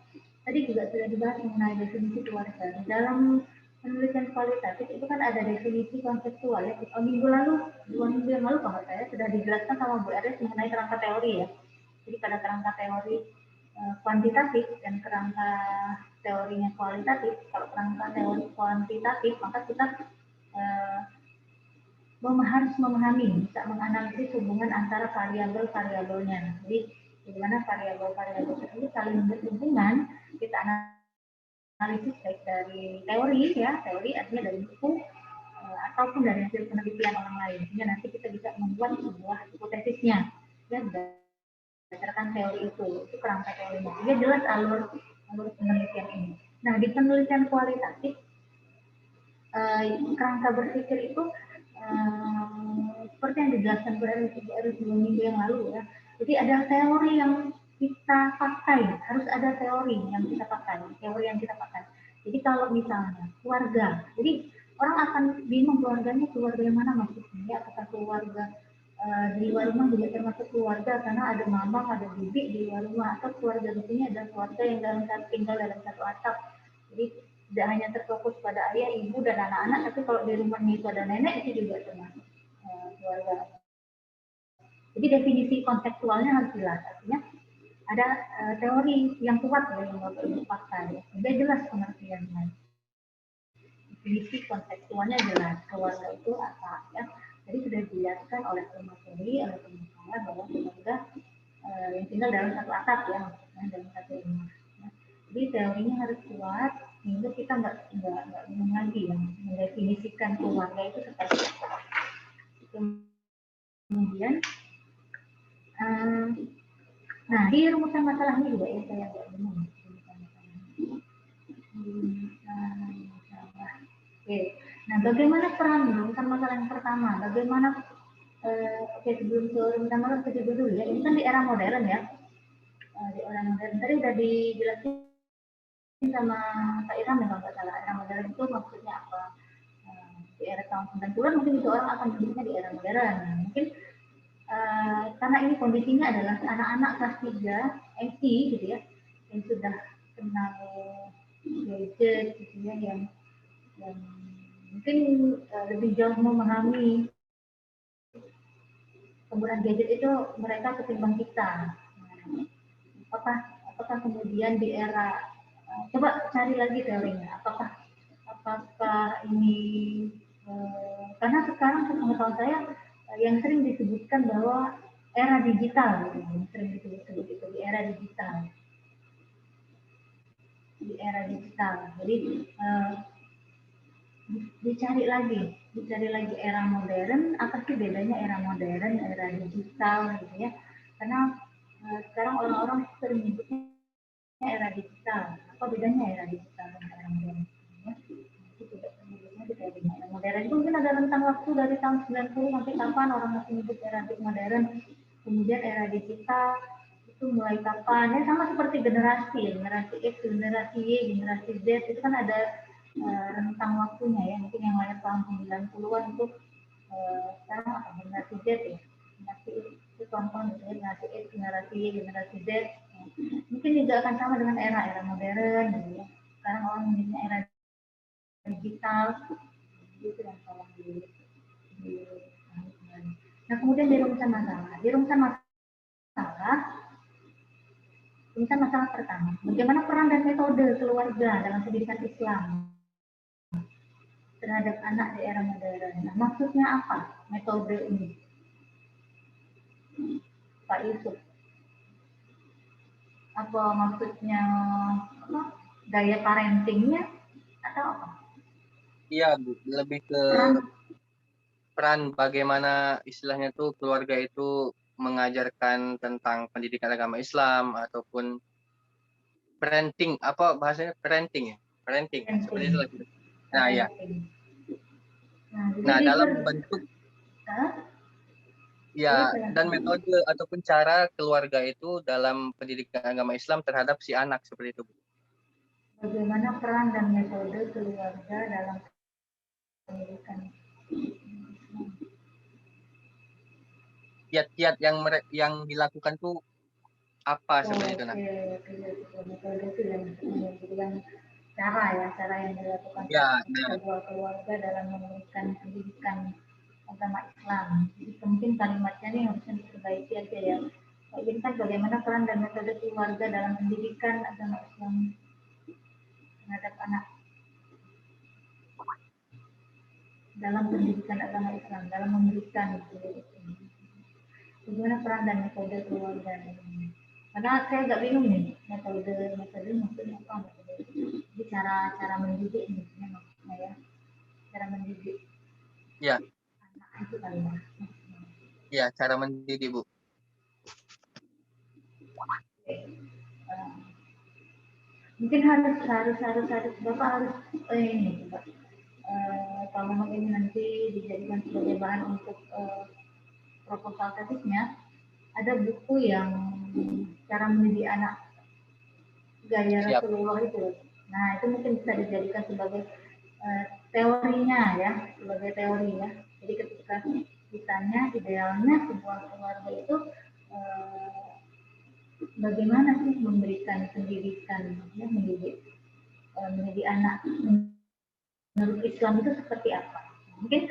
Tadi juga sudah dibahas mengenai definisi keluarga. Dalam penelitian kualitatif itu kan ada definisi konseptual ya. Minggu lalu, 2 minggu yang lalu kalau saya sudah dijelaskan sama Bu Eres mengenai kerangka teori ya. Jadi pada kerangka teori kuantitatif dan kerangka teorinya kualitatif. Kalau kerangka teori kuantitatif maka kita harus memahami, bisa menganalisis hubungan antara variabel-variabelnya. Jadi bagaimana variabel-variabel tersebut saling berhubungan, kita analisis baik dari teori ya, teori artinya dari buku ataupun dari hasil penelitian orang lain. Sehingga nanti kita bisa membuat sebuah hipotesisnya ya, berdasarkan teori itu kerangka teorinya. Jadi jelas alur penelitian ini. Nah, di penelitian kualitatif kerangka berpikir itu seperti yang dijelaskan baru 2 minggu yang lalu ya. Jadi ada teori yang kita pakai, harus ada teori yang kita pakai. Jadi kalau misalnya keluarga, jadi orang akan bingung keluarganya keluarga yang mana maksudnya, apakah keluarga di luar rumah juga termasuk keluarga karena ada mama, ada bibi di luar rumah, atau keluarga di sini adalah keluarga yang tinggal dalam satu atap. Jadi tidak hanya terfokus pada ayah, ibu, dan anak-anak, tapi kalau di rumahnya itu ada nenek, itu juga termasuk keluarga. Jadi definisi kontekstualnya harus jelas, artinya ada teori yang kuat ya yang bapak pakai, sudah jelas pengertiannya. Definisi kontekstualnya jelas, keluarga itu apa ya. Jadi sudah dijelaskan oleh pemateri, oleh pengusaha bahwa keluarga yang tinggal dalam satu atap ya, maksudnya dalam satu rumah. Ya. Jadi teorinya harus kuat sehingga kita nggak bingung lagi ya mendefinisikan keluarga itu seperti apa. Kemudian, nah di rumusan masalahnya juga ya saya nggak bingung. Oke. Nah, bagaimana peran rumusan masalah yang pertama? Bagaimana oke sebelum ke rumusan masalah ke dulu ya. Ini kan di era modern ya. Di era modern tadi udah dijelasin sama Pak Ilham ya kalau nggak salah. Era modern itu maksudnya apa? Di era tahun 90-an mungkin itu orang akan menyebutnya di era modern. Nah, mungkin karena ini kondisinya adalah anak-anak kelas 3 MT gitu ya, yang sudah kenal gadget gitu ya, yang mungkin lebih jauh memahami penggunaan gadget itu mereka ketimbang kita. Apakah kemudian di era coba cari lagi teorinya, apakah ini karena sekarang pengetahuan saya yang sering disebutkan bahwa era digital, yang sering disebut itu di era digital, Jadi dicari lagi era modern, apa sih bedanya era modern, era digital gitu ya? Karena sekarang orang-orang sering menyebutnya era digital. Apa bedanya era digital dan era modern? Ya? Itu tidak menyebutnya di era modern itu mungkin ada rentang waktu dari tahun 90 sampai kapan orang masih menyebut era modern. Kemudian era digital itu mulai kapan? Ya sama seperti generasi X, generasi Y, generasi Z itu kan ada rentang waktunya ya, mungkin yang lahir tahun 90-an itu sekarang apa generasi Z ya, generasi itu contoh gitu ya, generasi X, generasi Y, generasi Z ya. Mungkin juga akan sama dengan era modern gitu ya. Sekarang orang menyebutnya era digital itu yang salah di nah kemudian di rumusan masalah pertama, bagaimana peran dan metode keluarga dalam pendidikan Islam terhadap anak di era modern. Nah, maksudnya apa metode ini? Pak Yusuf. Apa maksudnya gaya parentingnya atau apa? Iya, Bu. Lebih ke peran bagaimana istilahnya tuh keluarga itu mengajarkan tentang pendidikan agama Islam ataupun parenting, apa bahasanya parenting ya? Parenting. Seperti itu lagi. Nah, ya. Nah, dalam bentuk ya dan metode ataupun cara keluarga itu dalam pendidikan agama Islam terhadap si anak seperti itu. Bagaimana peran dan metode keluarga dalam pendidikan kiat-kiat yang dilakukan tuh apa seperti itu? Metode itu yang cara yang dilakukan sebuah keluarga dalam memberikan pendidikan agama Islam. Jadi mungkin kalimatnya ini harusnya diperbaiki aja ya. Ini kan bagaimana peran dan metode keluarga dalam pendidikan agama Islam terhadap anak, dalam pendidikan agama Islam, dalam memberikan bagaimana peran dan metode keluarga ini. Karena saya agak bingung nih metode maksudnya apa? Jadi cara mendidik maksudnya ya, cara mendidik. Ya. Anak itu kali ya. Ya, cara mendidik, Bu. Mungkin harus Bapak harus ini Pak. Kalau ini nanti dijadikan sebagai bahan untuk proposal tesisnya, ada buku yang cara mendidik anak gaya Rasulullah itu. Nah, itu mungkin bisa dijadikan sebagai teorinya ya, sebagai teori ya. Jadi ketika Misalnya idealnya sebuah keluarga itu bagaimana sih memberikan pendidikan, ya, mendidik anak menurut Islam itu seperti apa? Mungkin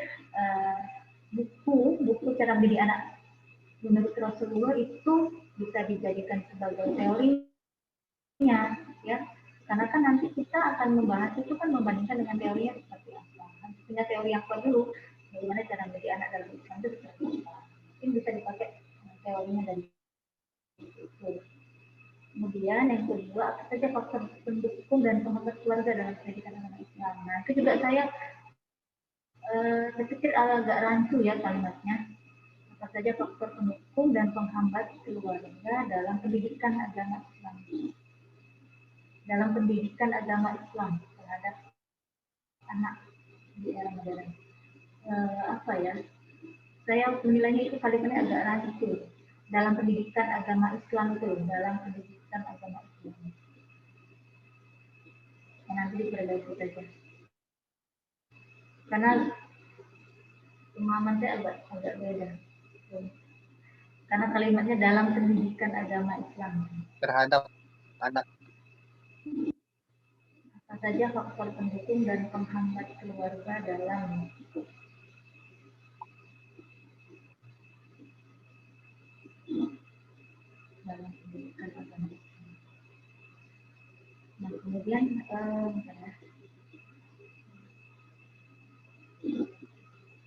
buku cara mendidik anak menurut Rasulullah itu bisa dijadikan sebagai teorinya, ya. Karena kan nanti kita akan membahas itu kan membandingkan dengan teorinya seperti apa. Nanti punya teori yang kuat dulu, bagaimana cara mendidik anak dalam Islam itu seperti apa. Mungkin bisa dipakai teorinya dari itu. Kemudian yang kedua, apa saja faktor pendukung dan penghambat keluarga dalam pendidikan anak Islam. Nah, itu juga saya pikir agak rancu ya kalimatnya. Apa saja faktor pendukung dan penghambat keluarga dalam pendidikan agama Islam. Dalam pendidikan agama Islam terhadap anak di era modern. Apa ya? Saya menilainya itu kalimatnya agak rancu. Dalam pendidikan agama Islam itu, dalam pendidikan agama Islam. Nanti diperbaiki saja. Karena pemahaman saya agak beda. Karena kalimatnya dalam pendidikan agama Islam. Terhadap anak. Apa saja faktor pendukung dan penghambat keluarga dalam pendidikan agama Islam. Nah, kemudian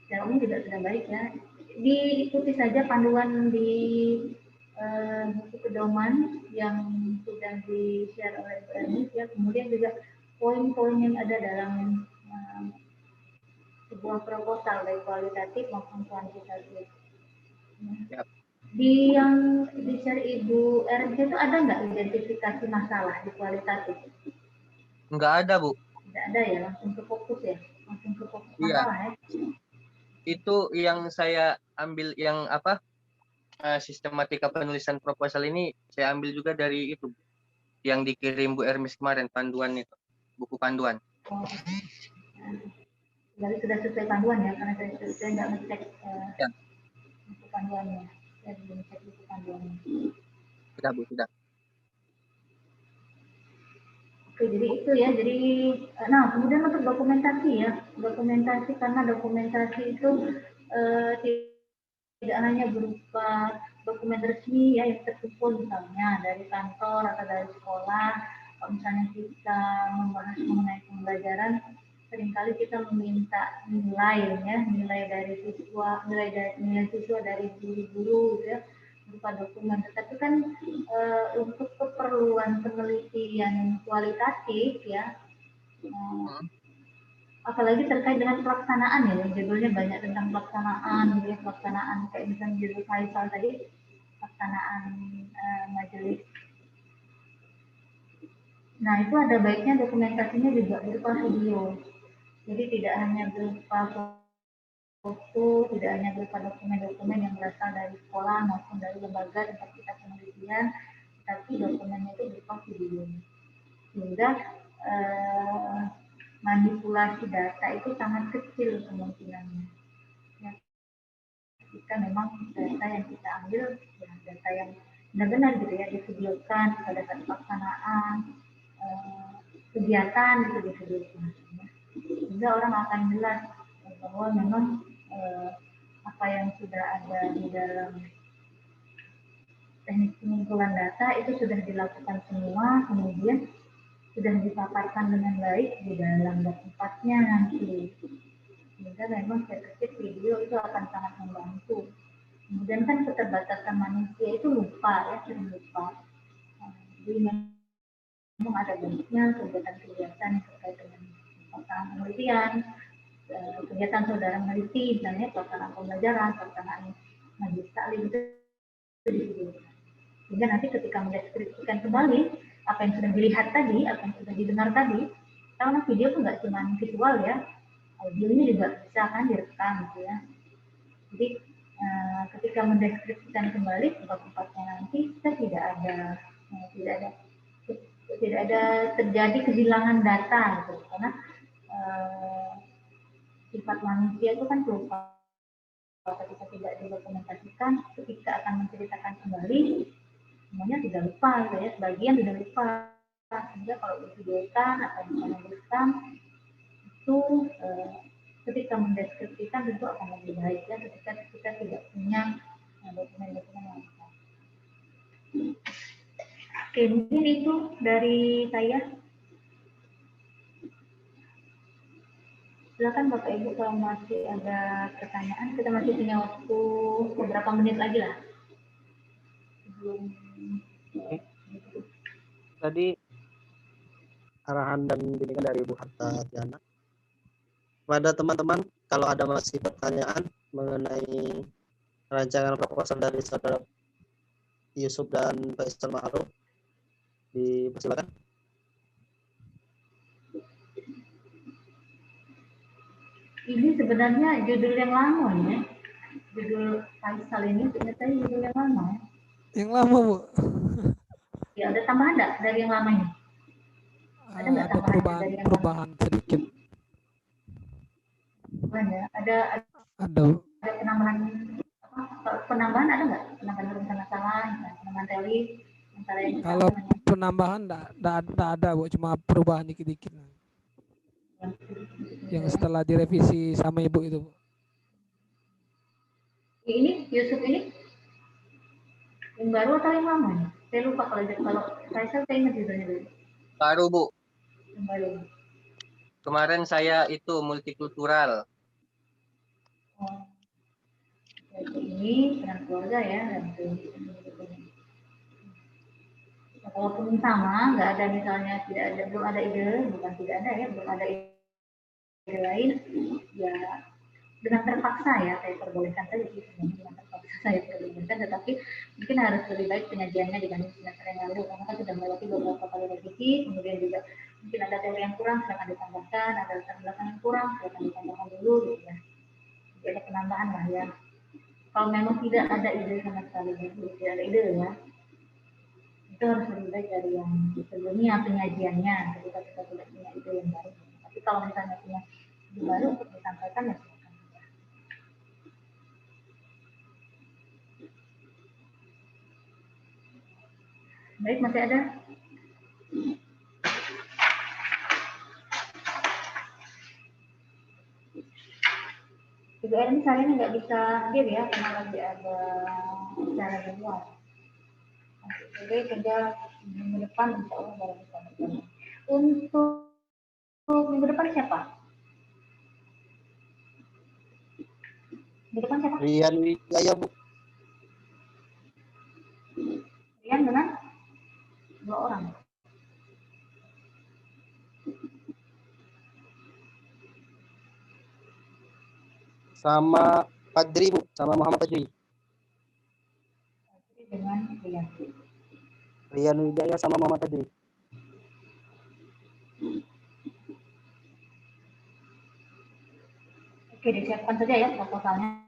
secara umum juga sudah baik ya. Diikuti saja panduan di buku pedoman yang sudah di-share oleh Bu Ernest ya. Kemudian juga poin-poin yang ada dalam sebuah proposal baik kualitatif maupun kuantitatif. Yap. Di yang di-share Ibu Ernest itu ada nggak identifikasi masalah di kualitatif? Enggak ada, Bu. Tidak ada ya, langsung ke fokus ya, langsung ke fokus Iya. masalah ya. Itu yang saya ambil yang apa? Sistematika penulisan proposal ini saya ambil juga dari itu yang dikirim Bu Ermis kemarin, panduan itu, buku panduan. Oh. Jadi sudah sesuai panduan ya, karena saya nggak ngecek Ya. buku panduannya, saya belum cek buku panduannya. Sudah, Bu, sudah. Oke, jadi itu ya, jadi nah kemudian untuk dokumentasi ya, dokumentasi karena dokumentasi itu tidak hanya berupa dokumen resmi ya yang terkumpul misalnya dari kantor atau dari sekolah. Kalau misalnya kita membahas mengenai pembelajaran, seringkali kita meminta nilai ya, nilai siswa dari guru-guru gitu ya, berupa dokumen. Tetapi kan untuk keperluan penelitian kualitatif ya, apalagi terkait dengan pelaksanaan ya, judulnya banyak tentang pelaksanaan, gitu ya, pelaksanaan kayak misalnya judul Faisal tadi, pelaksanaan majelis. Nah itu ada baiknya dokumentasinya juga berupa video, jadi tidak hanya berupa foto, tidak hanya berupa dokumen-dokumen yang berasal dari sekolah maupun dari lembaga tempat kita penelitian, tapi dokumennya itu berupa video, sehingga manipulasi data itu sangat kecil kemungkinannya. Ya, jika memang data yang kita ambil ya, data yang benar-benar gitu ya divideokan pada saat pelaksanaan kegiatan itu divideokan, ya. Sehingga orang akan jelas bahwa memang apa yang sudah ada di dalam teknik pengumpulan data itu sudah dilakukan semua, kemudian sudah dipaparkan dengan baik di dalam tempatnya nanti. Sehingga memang saya pikir video itu akan sangat membantu. Kemudian kan keterbatasan manusia itu lupa ya, sering lupa. Jadi memang ada bentuknya kegiatan-kegiatan terkait dengan pelaksanaan penelitian, kegiatan saudara meneliti, misalnya pelaksanaan pembelajaran, pelaksanaan majelis taklim itu divideokan. Sehingga nanti ketika mendeskripsikan kembali apa yang sudah dilihat tadi, apa yang sudah didengar tadi, karena video itu nggak cuma visual ya, audionya juga bisa kan direkam gitu ya. Jadi ketika mendeskripsikan kembali tempat-tempatnya nanti kita tidak ada terjadi kehilangan data gitu, karena sifat manusia itu kan pelupa ketika tidak didokumentasikan, ketika akan menceritakan kembali, semuanya tidak lupa gitu ya, sebagian tidak lupa. Sehingga kalau divideokan atau menuliskan itu ketika mendeskripsikan tentu akan lebih baik ya ketika kita tidak punya dokumen-dokumen yang lengkap. Oke, mungkin itu dari saya. Silakan Bapak Ibu kalau masih ada pertanyaan, kita masih punya waktu beberapa menit lagi lah. Sebelum Tadi arahan dan bimbingan dari Bu Hatta Tiana. Pada teman-teman, kalau ada masih pertanyaan mengenai rancangan proposal dari saudara Yusuf dan Faisal Ma'ruf, dipersilakan. ini sebenarnya judul yang lama ya. Judul Faisal ini ternyata judul yang lama. Yang lama, Bu. Ya, ada tambahan enggak dari yang lama ini? Ada nggak Ada tambahan dari yang perubahan sedikit. lama? Ada Ada. penambahan ada nggak? Penambahan rumus masalah, penambahan teori antara yang Kalau penambahan enggak ada, Bu, cuma perubahan dikit-dikit. Yang setelah direvisi sama Ibu itu, Bu. Ini Yusuf ini yang baru atau yang lama nih? Saya lupa kalau saya ingat judulnya dulu. Baru, Bu. Yang baru. Kemarin saya itu multikultural. Oh. Ini peran keluarga ya. Walaupun sama, nggak ada misalnya belum ada ide, bukan tidak ada ya, belum ada ide lain, ya dengan terpaksa ya saya perbolehkan saja sih, dengan terpaksa saya perbolehkan, tetapi mungkin harus lebih baik penyajiannya dibanding semester yang lalu karena kan sudah melewati beberapa kali revisi, kemudian juga mungkin ada teori yang kurang silakan ditambahkan, ada latar belakang yang kurang silakan ditambahkan dulu gitu ya. Jadi ada penambahan lah ya. Kalau memang tidak ada ide sama sekali, tidak ada ide ya, itu harus lebih baik dari yang sebelumnya penyajiannya ketika kita tidak punya ide yang baru. Tapi kalau misalnya punya ide baru untuk disampaikan ya silakan. Baik, masih ada? Ibu Erin hari ini nggak bisa hadir ya karena lagi ada acara di luar. Jadi kerja minggu depan insya Allah baru bisa berjalan. Untuk minggu depan siapa? Minggu depan siapa? Rian Wijaya, Bu. Rian dengan 2 orang. Sama Padri, Bu, sama Muhammad Padri. Dengan Rian. Rian Wijaya sama Muhammad Padri. Oke, disiapkan saja ya proposalnya.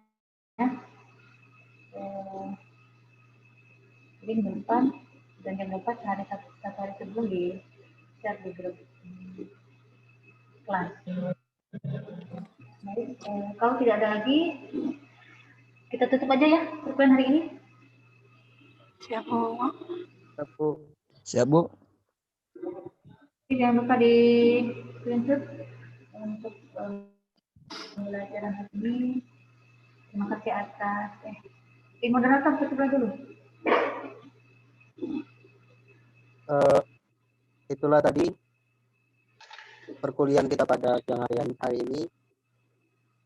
Minggu depan dan jam 4 satu hari sebelum di share di grup kelas. Baik, kalau tidak ada lagi, kita tutup aja ya perkuliahan hari ini. Siap, Bu. Siap, Bu. Jangan lupa di screenshot untuk pembelajaran hari ini. Terima kasih atas moderator tutup dulu. Itulah tadi perkuliahan kita pada siang hari ini.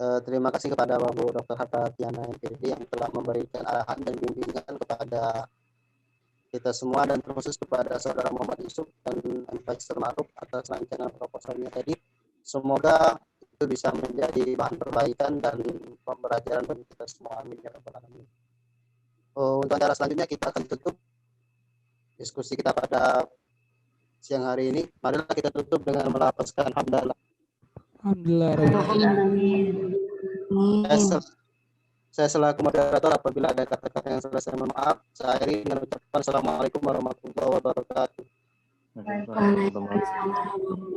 Terima kasih kepada Bapak Dr. Hatta Tiana MPD yang telah memberikan arahan dan bimbingan kepada kita semua dan terkhusus kepada saudara Muhammad Yusuf dan Faisal Ma'ruf atas rancangan proposalnya tadi. Semoga itu bisa menjadi bahan perbaikan dan pembelajaran bagi kita semua. Amin ya rabbal alamin. Untuk acara selanjutnya kita akan tutup diskusi kita pada siang hari ini. Marilah kita tutup dengan melafazkan hamdalah. Alhamdulillah. Saya selaku moderator apabila ada kata-kata yang salah saya mohon maaf. Saya akhiri dengan ucapan Assalamualaikum warahmatullahi wabarakatuh. Waalaikumsalam.